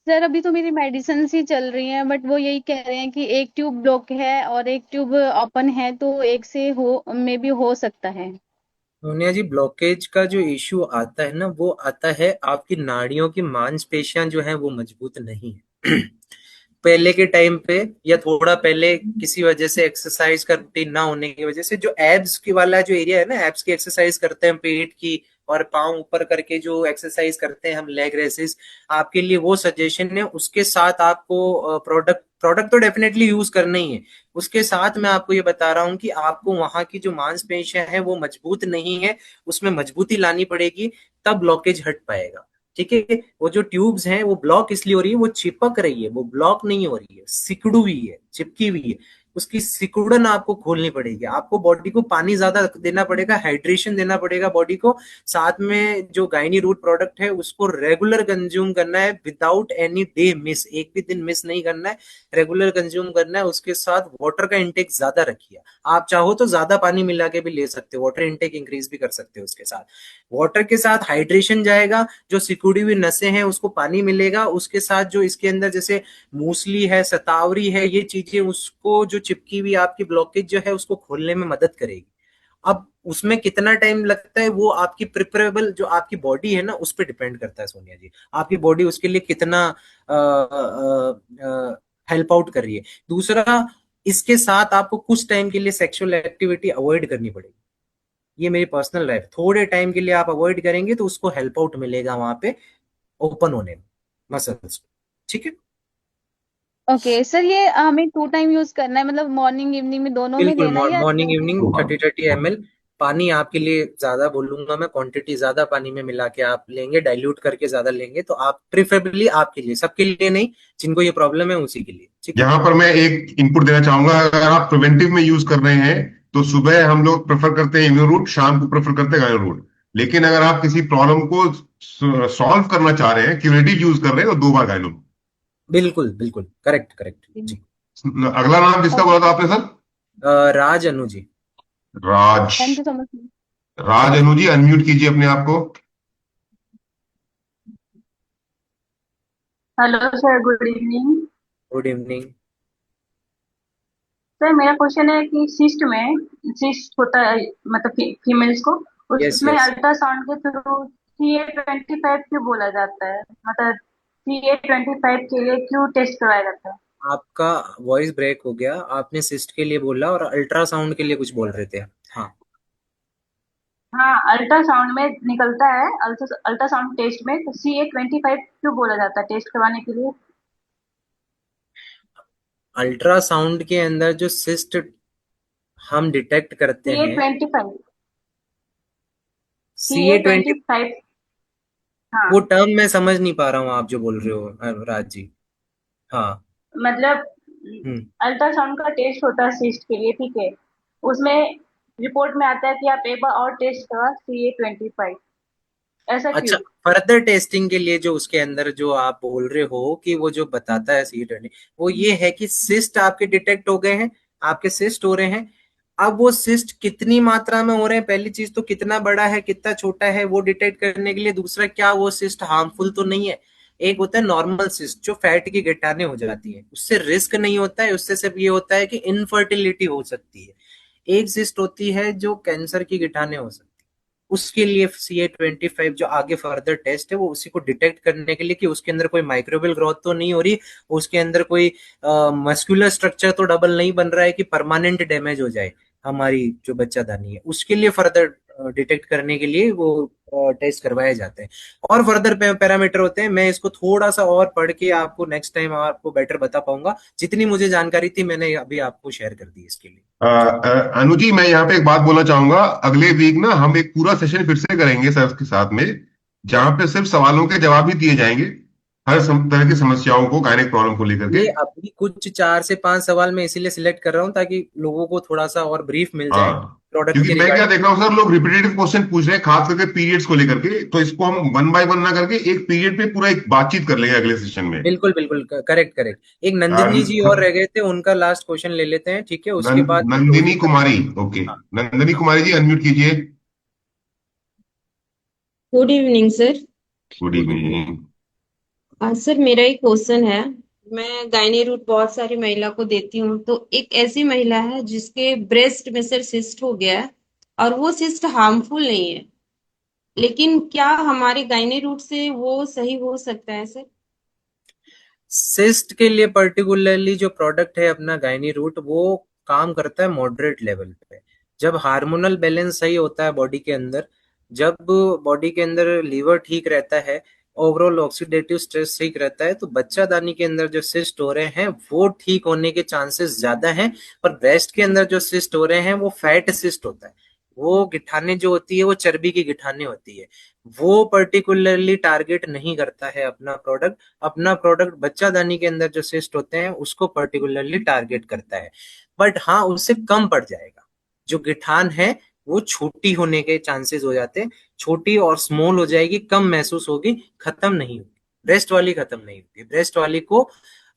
सर अभी तो मेरी मेडिसिन ही चल रही हैं, बट वो यही कह रहे हैं कि एक ट्यूब ब्लॉक है और एक ट्यूब ओपन है, तो एक से हो मे भी हो सकता है। सोनिया जी, ब्लॉकेज का जो इश्यू आता है ना, वो आता है आपकी नाड़ियों की मांसपेशियां जो हैं वो मजबूत नहीं है। पहले के टाइम पे या थोड़ा पहले किसी वजह से एक्सरसाइज का रूटीन ना होने की वजह से जो एब्स की वाला जो एरिया है ना, एब्स की एक्सरसाइज करते हैं पेट की, और पाँव ऊपर करके जो एक्सरसाइज करते हैं हम, लेग रेसेस, आपके लिए वो सजेशन है। उसके साथ आपको प्रोडक्ट प्रोडक्ट तो डेफिनेटली यूज करना ही है। उसके साथ मैं आपको ये बता रहा हूँ कि आपको वहां की जो मांसपेशियां हैं वो मजबूत नहीं है, उसमें मजबूती लानी पड़ेगी, तब ब्लॉकेज हट पाएगा। ठीक है? वो जो ट्यूब्स हैं वो ब्लॉक इसलिए हो रही है, वो चिपक रही है, वो ब्लॉक नहीं हो रही है, सिकुड़ी हुई है, चिपकी हुई है। उसकी सिकुड़न आपको खोलनी पड़ेगी, आपको बॉडी को पानी ज्यादा देना पड़ेगा, हाइड्रेशन देना पड़ेगा बॉडी को। साथ में जो गाइनी रूट प्रोडक्ट है उसको रेगुलर कंज्यूम करना है, विदाउट एनी डे मिस, एक भी दिन मिस नहीं करना है, रेगुलर कंज्यूम करना है। उसके साथ वाटर का इंटेक ज्यादा रखिए। आप चाहो तो ज्यादा पानी मिला के भी ले सकते हो, वाटर इंटेक इंक्रीज भी कर सकते हो। उसके साथ वाटर के साथ हाइड्रेशन जाएगा, जो सिकुड़ी हुई नसें हैं उसको पानी मिलेगा। उसके साथ जो इसके अंदर जैसे मूसली है, सतावरी है, ये चीजें उसको जो चिपकी हुई आपकी ब्लॉकेज जो है उसको खोलने में मदद करेगी। अब उसमें कितना टाइम लगता है वो आपकी प्रिपरेबल जो आपकी बॉडी है ना उस पर डिपेंड करता है सोनिया जी। आपकी बॉडी उसके लिए कितना हेल्प आउट कर रही है। दूसरा, इसके साथ आपको कुछ टाइम के लिए सेक्सुअल एक्टिविटी अवॉइड करनी पड़ेगी। ये मेरी पर्सनल लाइफ, थोड़े टाइम के लिए आप अवॉइड करेंगे तो उसको हेल्प आउट मिलेगा वहां पे ओपन होने में, मसल्स को। ठीक है? ओके सर, ये हमें 2 टाइम यूज करना है, मतलब मॉर्निंग इवनिंग में दोनों में बिल्कुल, लेना है या मॉर्निंग 2 टाइम? Evening 30-30 ml। पानी आपके लिए ज्यादा बोलूंगा मैं, क्वांटिटी ज्यादा पानी में मिला के आप लेंगे, डाइल्यूट करके ज्यादा लेंगे तो आप प्रिफरेबली, आपके लिए, सबके लिए नहीं, जिनको ये प्रॉब्लम है उसी के लिए। ठीक है? यहाँ पर मैं एक इनपुट देना चाहूंगा। अगर आप प्रिवेंटिव में यूज कर रहे हैं तो सुबह हम लोग प्रेफर करते हैं इम्यून रूट, शाम को प्रेफर करते हैं गायनो रूट। लेकिन अगर आप किसी प्रॉब्लम को सॉल्व करना चाह रहे हैं, क्यूरेटिव यूज कर रहे हैं, तो 2 बार गायनो। बिल्कुल बिल्कुल, करेक्ट करेक्ट जी। अगला नाम जिसका बोला था आपने सर? Raj Anu ji. Raj. Thank you so much. Raj Anu ji, unmute कीजिए अपने आप को। Hello sir, good evening. Good evening. Sir मेरा क्वेश्चन है कि सिस्ट होता है, मतलब फीमेल्स को, यस उसमें यस। अल्ट्रासाउंड के थ्रू CA 25 क्यों बोला जाता है, मतलब CA 25 के लिए क्यों टेस्ट करवाया जाता है? आपका वॉइस ब्रेक हो गया, आपने सिस्ट के लिए बोला और अल्ट्रासाउंड के लिए कुछ बोल रहे थे। हाँ। हाँ, अल्ट्रासाउंड में निकलता है, अल्ट्रासाउंड टेस्ट में, तो CA 25 क्यों बोला जाता है टेस्ट करवाने के लिए? अल्ट्रासाउंड के अंदर जो सिस्ट हम डिटेक्ट करते CA हैं, 25 सी सीए ए ट्वेंटी, ट्वेंटी फाइव हाँ, वो टर्म मैं समझ नहीं पा रहा हूँ आप जो बोल रहे हो राज जी। हाँ। मतलब हम्म। अल्ट्रासाउंड का टेस्ट होता है सिस्ट के लिए, ठीक है, उसमें रिपोर्ट में आता है कि आप एक बार और टेस्ट करा CA 25, ऐसा अच्छा, क्यों? फर्दर टेस्टिंग के लिए जो उसके अंदर जो आप बोल रहे हो कि वो जो बताता है सीए 20, वो ये है कि सिस्ट आपके डिटेक्ट हो गए हैं, आपके सिस्ट हो रहे हैं। अब वो सिस्ट कितनी मात्रा में हो रहे हैं, पहली चीज तो कितना बड़ा है कितना छोटा है वो डिटेक्ट करने के लिए, दूसरा क्या वो सिस्ट हार्मफुल तो नहीं है। एक होता है नॉर्मल सिस्ट जो फैट की गठाने हो जाती है, उससे रिस्क नहीं होता है, उससे सिर्फ ये होता है कि इनफर्टिलिटी हो सकती है। एक सिस्ट होती है जो कैंसर की गठाने हो सकती है, उसके लिए CA 25 जो आगे फर्दर टेस्ट है वो उसी को डिटेक्ट करने के लिए कि उसके अंदर कोई माइक्रोबियल ग्रोथ तो नहीं हो रही, उसके अंदर कोई मस्कुलर स्ट्रक्चर तो डबल नहीं बन रहा है कि परमानेंट डैमेज हो जाए हमारी जो बच्चादानी है, उसके लिए फर्दर डिटेक्ट करने के लिए वो टेस्ट करवाए जाते हैं। और फर्दर पैरामीटर होते हैं, मैं इसको थोड़ा सा और पढ़ के आपको नेक्स्ट टाइम आपको बेटर बता पाऊंगा। जितनी मुझे जानकारी थी मैंने अभी आपको शेयर कर दी इसके लिए। अनुजी, मैं यहाँ पे एक बात बोलना चाहूंगा। अगले वीक ना हम एक पूरा सेशन फिर से करेंगे सर के साथ में, जहां पे सिर्फ सवालों के जवाब ही दिए जाएंगे हर तरह की समस्याओं को, गायनिक प्रॉब्लम को लेकर के। ये अभी कुछ 4 से 5 सवाल मैं इसीलिए सिलेक्ट कर रहा हूँ ताकि लोगों को थोड़ा सा और ब्रीफ मिल जाए हाँ, प्रोडक्ट क्योंकि के मैं क्या रिगार्डिंग। देख रहा हूँ सर, लोग रिपीटेटिव क्वेश्चन पूछ रहे हैं खास करके पीरियड्स को लेकर के, तो इसको हम वन बाय वन ना करके एक पीरियड पे पूरा एक बातचीत कर लेंगे अगले सेशन में। बिल्कुल बिल्कुल, करेक्ट करेक्ट। एक नंदिनी जी और रह गए थे, उनका लास्ट क्वेश्चन ले लेते हैं, ठीक है, उसके बाद नंदिनी क्लोजिंग कुमारी, करते हैं। ओके। हाँ नंदिनी हाँ। कुमारी जी, अनम्यूट कीजिए। Good evening sir. Good good evening. Evening. Sir मेरा एक क्वेश्चन है। मैं गायनी रूट बहुत सारी महिला को देती हूँ, तो एक ऐसी महिला है जिसके ब्रेस्ट में सर सिस्ट हो गया है, और वो सिस्ट हार्मफुल नहीं है, लेकिन क्या हमारे गायनी रूट से वो सही हो सकता है सर? सिस्ट के लिए पर्टिकुलरली जो प्रोडक्ट है अपना गायनी रूट, वो काम करता है मॉडरेट लेवल पे। जब हार्मोनल बैलेंस सही होता है बॉडी के अंदर, जब बॉडी के अंदर लीवर ठीक रहता है, ओवरऑल ऑक्सीडेटिव स्ट्रेस ठीक रहता है, तो बच्चादानी के अंदर जो सिस्ट हो रहे हैं वो ठीक होने के चांसेस ज्यादा हैं। पर ब्रेस्ट के अंदर जो सिस्ट हो रहे हैं वो फैट सिस्ट होता है, वो गिठाने जो होती है वो चर्बी की गिठाने होती है, वो पर्टिकुलरली टारगेट नहीं करता है अपना प्रोडक्ट। अपना प्रोडक्ट बच्चादानी के अंदर जो सिस्ट होते हैं उसको पर्टिकुलरली टारगेट करता है। बट हाँ, उससे कम पड़ जाएगा। जो गिठान है वो छोटी होने के चांसेस हो जाते हैं, छोटी और स्मॉल हो जाएगी, कम महसूस होगी, खत्म नहीं होगी। ब्रेस्ट वाली खत्म नहीं होगी, ब्रेस्ट वाली को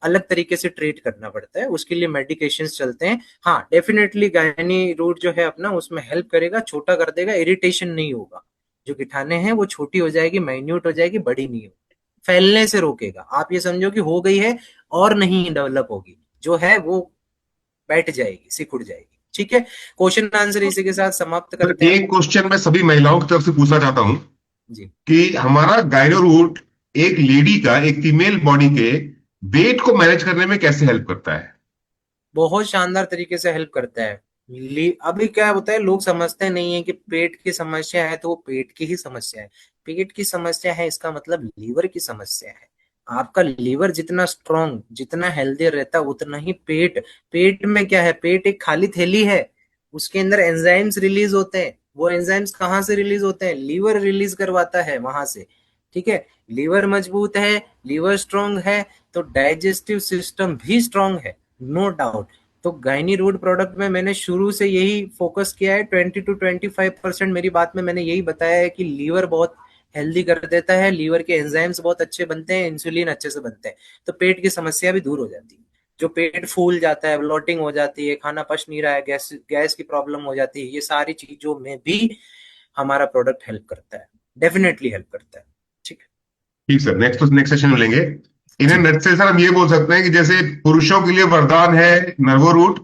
अलग तरीके से ट्रीट करना पड़ता है, उसके लिए मेडिकेशंस चलते हैं। हाँ डेफिनेटली गायनी रूट जो है अपना उसमें हेल्प करेगा, छोटा कर देगा, इरिटेशन नहीं होगा। जो गिठाने हैं वो छोटी हो जाएगी, माइन्यूट हो जाएगी, बड़ी नहीं होगी, फैलने से रोकेगा। आप ये समझो कि हो गई है और नहीं डेवलप होगी, जो है वो बैठ जाएगी, सिकुड़ जाएगी। ठीक है, क्वेश्चन आंसर इसी के साथ समाप्त सर करते हैं। एक क्वेश्चन मैं सभी महिलाओं की तरफ से पूछना चाहता हूँ जी, कि हमारा गायनो रूट एक लेडी का, एक फीमेल बॉडी के वेट को मैनेज करने में कैसे हेल्प करता है? बहुत शानदार तरीके से हेल्प करता है। अभी क्या होता है, लोग समझते नहीं है कि पेट की समस्या है तो वो पेट की ही समस्या है। पेट की समस्या है इसका मतलब लीवर की समस्या है। आपका लीवर जितना स्ट्रांग, जितना हेल्दी रहता है, उतना ही पेट। पेट में क्या है, पेट एक खाली थैली है, उसके अंदर एंजाइम्स रिलीज होते हैं। वो एंजाइम्स कहाँ से रिलीज होते हैं, लीवर रिलीज करवाता है वहां से। ठीक है, लीवर मजबूत है, लीवर स्ट्रांग है, तो डाइजेस्टिव सिस्टम भी स्ट्रांग है, नो डाउट। तो गायनी रूट प्रोडक्ट में मैंने शुरू से यही फोकस किया है, 20 to 25% मेरी बात में मैंने यही बताया है कि लीवर बहुत हेल्दी कर देता है, लीवर के एंजाइम्स बहुत अच्छे बनते हैं, इंसुलिन अच्छे से बनते हैं, तो पेट की समस्या भी दूर हो जाती है। जो पेट फूल जाता है, ब्लोटिंग हो जाती है, खाना पच नहीं रहा है, गैस गैस की प्रॉब्लम हो जाती है, ये सारी चीजों में भी हमारा प्रोडक्ट हेल्प करता है, डेफिनेटली हेल्प करता है। ठीक है, ठीक सर, नेक्स्ट सेशन में लेंगे। इन्हें ठीक। नेट से सर हम ये बोल सकते हैं कि जैसे पुरुषों के लिए वरदान है नर्वो रूट,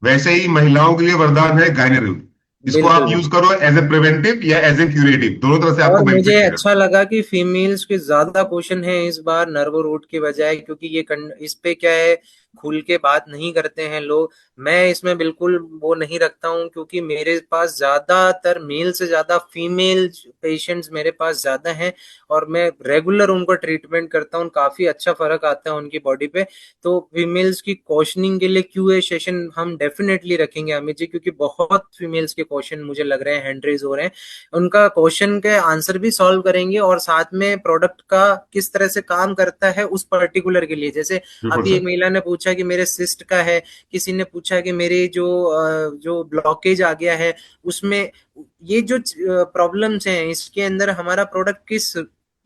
वैसे ही महिलाओं के लिए वरदान है गायनो रूट। इसको बिल्कुल आप यूज बिल्कुल। करो एज ए प्रिवेंटिव या एज ए क्यूरेटिव, दोनों तरह से और आपको मुझे बेनिफिट देगा। अच्छा लगा कि फीमेल्स के ज्यादा क्वेश्चन है इस बार नर्वो रूट के बजाय, क्योंकि ये इस पे क्या है, खुल के बात नहीं करते हैं लोग। मैं इसमें बिल्कुल वो नहीं रखता हूँ, क्योंकि मेरे पास ज्यादातर मेल से ज्यादा फीमेल पेशेंट्स मेरे पास ज्यादा हैं, और मैं रेगुलर उनको ट्रीटमेंट करता हूँ, काफी अच्छा फर्क आता है उनकी बॉडी पे। तो फीमेल्स की क्वेश्चनिंग के लिए क्यूए सेशन हम डेफिनेटली रखेंगे अमित जी, क्योंकि बहुत फीमेल्स के क्वेश्चन मुझे लग रहे हैं हैंड रेज हो रहे हैं। उनका क्वेश्चन के आंसर भी सॉल्व करेंगे, और साथ में प्रोडक्ट का किस तरह से काम करता है उस पर्टिकुलर के लिए। जैसे बिल्कुल अभी एक सर। महिला ने पूछा कि मेरे सिस्ट का है, किसी ने पूछा कि मेरे जो ब्लॉकेज आ गया है उसमें, ये जो प्रॉब्लम्स हैं इसके अंदर हमारा प्रोडक्ट किस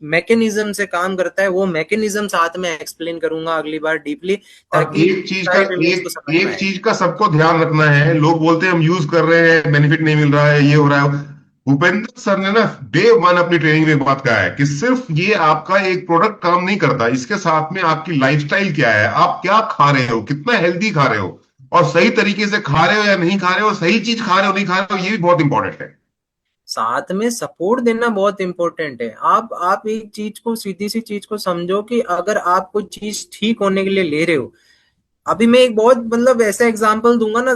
मैकेनिज्म से काम करता है, वो मैकेनिज्म साथ में एक्सप्लेन करूंगा अगली बार डीपली, और ताकि एक चीज का सारी फीमेल्स को एक समझ में एक आए। चीज का सबको ध्यान रखना है। लोग बोलते हैं हम यूज कर रहे हैं, बेनिफिट नहीं मिल रहा है, ये हो रहा है। भूपेंद्र सर ने ना डे वन अपनी ट्रेनिंग में एक बात कहा है कि सिर्फ ये आपका एक प्रोडक्ट काम नहीं करता, इसके साथ में आपकी लाइफस्टाइल क्या है, आप क्या खा रहे हो, कितना हेल्दी खा रहे हो, और सही तरीके से खा रहे हो या नहीं खा रहे हो, सही चीज खा रहे हो नहीं खा रहे हो, ये भी बहुत इंपॉर्टेंट है। साथ में सपोर्ट देना बहुत इंपॉर्टेंट है। आप एक चीज को, सीधी सी चीज को समझो कि अगर आप कोई चीज ठीक होने के लिए ले रहे हो, अभी मैं एक बहुत मतलब ऐसा एग्जांपल दूंगा ना,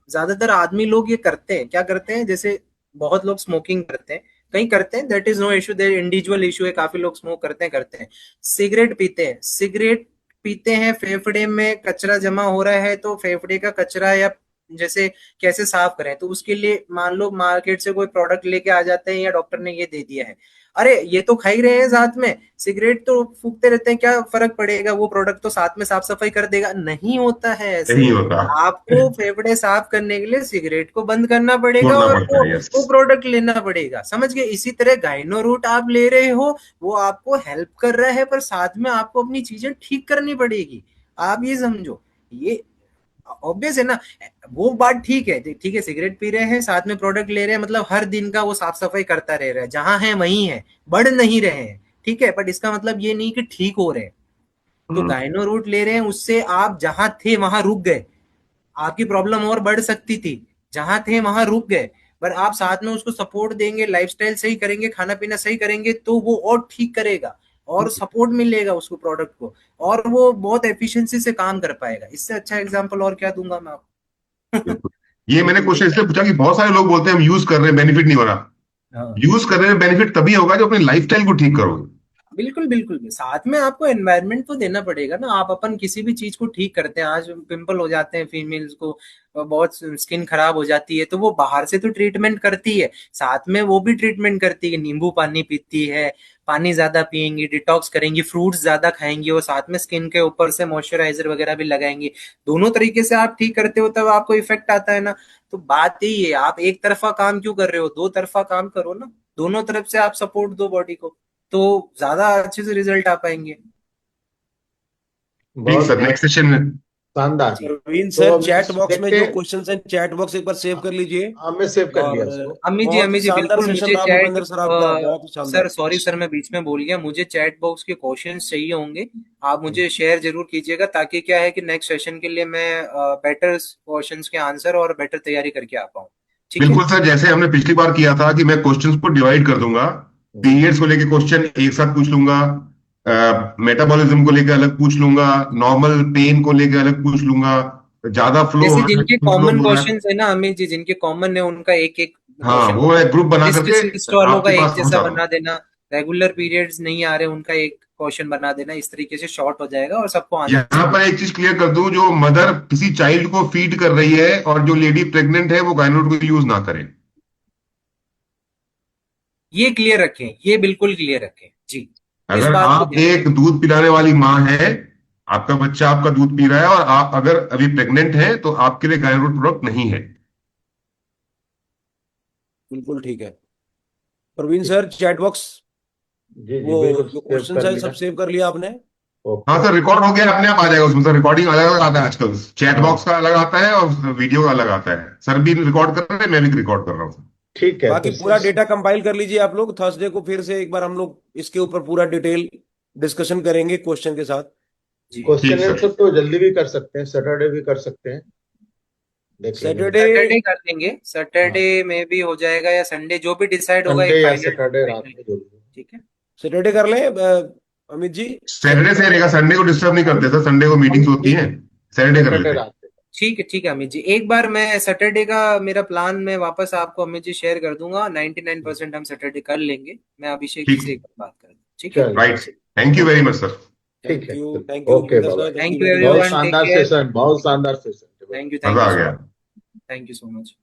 ज्यादातर आदमी लोग ये करते हैं, क्या करते हैं, जैसे बहुत लोग स्मोकिंग करते हैं, कहीं करते हैं, that is no issue, there individual issue है, काफी लोग स्मोक करते हैं। सिगरेट पीते हैं, सिगरेट पीते हैं, फेफड़े में कचरा जमा हो रहा है, तो फेफड़े का कचरा या जैसे कैसे साफ करें, तो उसके लिए मान लो मार्केट से कोई प्रोडक्ट लेके आ जाते हैं या डॉक्टर ने ये दे दिया है, अरे ये तो खा ही रहे हैं साथ में, सिगरेट तो फूकते रहते हैं, क्या फर्क पड़ेगा, वो प्रोडक्ट तो साथ में साफ सफाई कर देगा। नहीं होता है ऐसे। नहीं होता, आपको फेफड़े साफ करने के लिए सिगरेट को बंद करना पड़ेगा छोड़ना और पड़ता है। यस, वो प्रोडक्ट लेना पड़ेगा, समझ गए। इसी तरह गाइनो रूट आप ले रहे हो, वो आपको हेल्प कर रहा है, पर साथ में आपको अपनी चीजें ठीक करनी पड़ेगी। आप ये समझो, ये ऑब्वियस है ना। वो बात ठीक है, ठीक है, सिगरेट पी रहे हैं, साथ में प्रोडक्ट ले रहे हैं, मतलब हर दिन का वो साफ सफाई करता रह रहा है, जहां है वहीं है, बढ़ नहीं रहे हैं, ठीक है, बट इसका मतलब ये नहीं कि ठीक हो रहे हैं। तो गाइनो रूट ले रहे हैं, उससे आप जहां थे वहां रुक गए, आपकी प्रॉब्लम और बढ़ सकती थी, जहां थे वहां रुक गए, पर आप साथ में उसको सपोर्ट देंगे, लाइफस्टाइल सही करेंगे, खाना पीना सही करेंगे, तो वो और ठीक करेगा और सपोर्ट मिलेगा उसको प्रोडक्ट को, और वो बहुत एफिशिएंसी से काम कर पाएगा। इससे अच्छा एग्जांपल और क्या दूंगा मैं आपको। ये मैंने क्वेश्चन इसलिए पूछा कि बहुत सारे लोग बोलते हैं हम यूज कर रहे हैं, बेनिफिट नहीं हो रहा। हाँ, यूज करने में बेनिफिट तभी होगा जब अपनी लाइफस्टाइल को ठीक करोगे। बिल्कुल बिल्कुल, साथ में आपको एनवायरनमेंट तो देना पड़ेगा ना। आप अपन किसी भी चीज को ठीक करते हैं, आज पिंपल हो जाते हैं फीमेल्स को, बहुत स्किन खराब हो जाती है, तो वो बाहर से तो ट्रीटमेंट करती है, साथ में वो भी ट्रीटमेंट करती है, नींबू पानी पीती है, पानी ज्यादा पियेंगी, डिटॉक्स करेंगी, फ्रूट्स ज्यादा खाएंगी, और साथ में स्किन के ऊपर से मॉइस्चराइजर वगैरह भी लगाएंगी। दोनों तरीके से आप ठीक करते हो तब आपको इफेक्ट आता है ना। तो बात यही है, आप एक तरफा काम क्यों कर रहे हो, दो तरफा काम करो ना, दोनों तरफ से आप सपोर्ट दो बॉडी को, तो ज्यादा अच्छे से रिजल्ट आ पाएंगे। ठीक सर, नेक्स्ट सेशन में। शानदार। प्रवीण तो सर, चैट बॉक्स में देखते जो हैं। क्वेश्चंस हैं, चैट बॉक्स एक बार सेव कर लीजिए। मैं सेव कर लिया और उसको। अम्मी बहुत जी शानदार बिल्कुल, सेशन मुझे रहा चैट, भूपेंद्र सर आपका, बहुत ही सर शानदार। सॉरी सर, मैं बीच में बोल गया, मुझे चैट बॉक्स के क्वेश्चंस चाहिए होंगे, आप मुझे शेयर जरूर कीजिएगा, ताकि क्या है कि नेक्स्ट सेशन के लिए मैं बेटर क्वेश्चंस के आंसर और बेटर तैयारी करके आ पाऊँ। ठीक है, बिल्कुल सर, जैसे हमने पिछली बार किया था कि मैं क्वेश्चंस को डिवाइड कर दूंगा, पीरियड्स को लेके क्वेश्चन एक साथ पूछ लूंगा, मेटाबॉलिज्म को लेके अलग पूछ लूंगा, नॉर्मल पेन को लेके अलग पूछ लूंगा, ज्यादा फ्लो जैसे हो रहा है, जिनके कुछ कॉमन लोग हो रहा है। क्वेश्चंस है ना अमित जी, जिनके कॉमन है उनका एक एक हाँ, क्वेश्चन वो एक ग्रुप बना रिस्ट करके सिस्ट वालों का आपके एक पास जैसा पहुंचा बना दूं। देना, रेगुलर पीरियड्स नहीं आ रहे उनका एक क्वेश्चन बना देना, इस तरीके से शॉर्ट हो जाएगा और सबको यहाँ आंसर पर मिल। एक चीज क्लियर कर दूं, जो मदर किसी चाइल्ड को फीड कर रही है और जो लेडी प्रेग्नेंट है वो गायनोड को यूज ना करे। ये क्लियर रखें, ये बिल्कुल क्लियर रखें जी, इस अगर बात को आप ध्यान एक दूध पिलाने वाली माँ है, आपका बच्चा आपका दूध पी रहा है और आप अगर अभी प्रेग्नेंट है, तो आपके लिए गायनोड प्रोडक्ट नहीं है। बिल्कुल ठीक है। प्रवीण सर, चैट बॉक्स जी वो बिल्कुल जो सेव क्वेश्चन कर है लिया। सब सेव कर लिया आपने? हाँ सर, रिकॉर्ड हो गया, अपने आप आ जाएगा उसमें सर, रिकॉर्डिंग अलग अलग आता है आजकल, चैट बॉक्स का अलग आता है और वीडियो का अलग आता है। सर भी रिकॉर्ड कर रहे हैं, मैं भी रिकॉर्ड कर रहा हूँ। ठीक है, बाकी तो पूरा डेटा कंपाइल कर लीजिए आप लोग, थर्सडे को फिर से एक बार हम लोग इसके ऊपर पूरा डिटेल डिस्कशन करेंगे क्वेश्चन के साथ। जी। क्वेश्चन ठीक सर। आंसर तो जल्दी भी कर सकते हैं, सैटरडे भी कर सकते हैं, देख लेंगे। सैटरडे कर लेंगे, सैटरडे में भी हो जाएगा या संडे, जो भी डिसाइड होगा, संडे एक या फाइनल सैटरडे रात में जो भी। ठीक है। सैटरडे कर लें अमित जी? सैटरडे से रहेगा, संडे को डिस्टर्ब नहीं करते सर, संडे को मीटिंग्स होती हैं, सैटरडे कर लेते हैं। रात में। ठीक है अमित जी, एक बार मैं सैटरडे का मेरा प्लान मैं वापस आपको अमित जी शेयर कर दूंगा, 99% हम सैटरडे कर लेंगे, मैं अभिषेक जी ठीक। से एक बार बात कर दूँ, ठीक है। चलिए, right, thank you very much sir. ठीक थैंक है, यू, चलिए। Thank you okay Bhupendra Baba, sir, thank you very बहुत एवरीवन, टेक शानदार केयर, सेशन, बहुत शानदार सेशन। थैंक यू मजा आ सो गया। Much, thank you so much.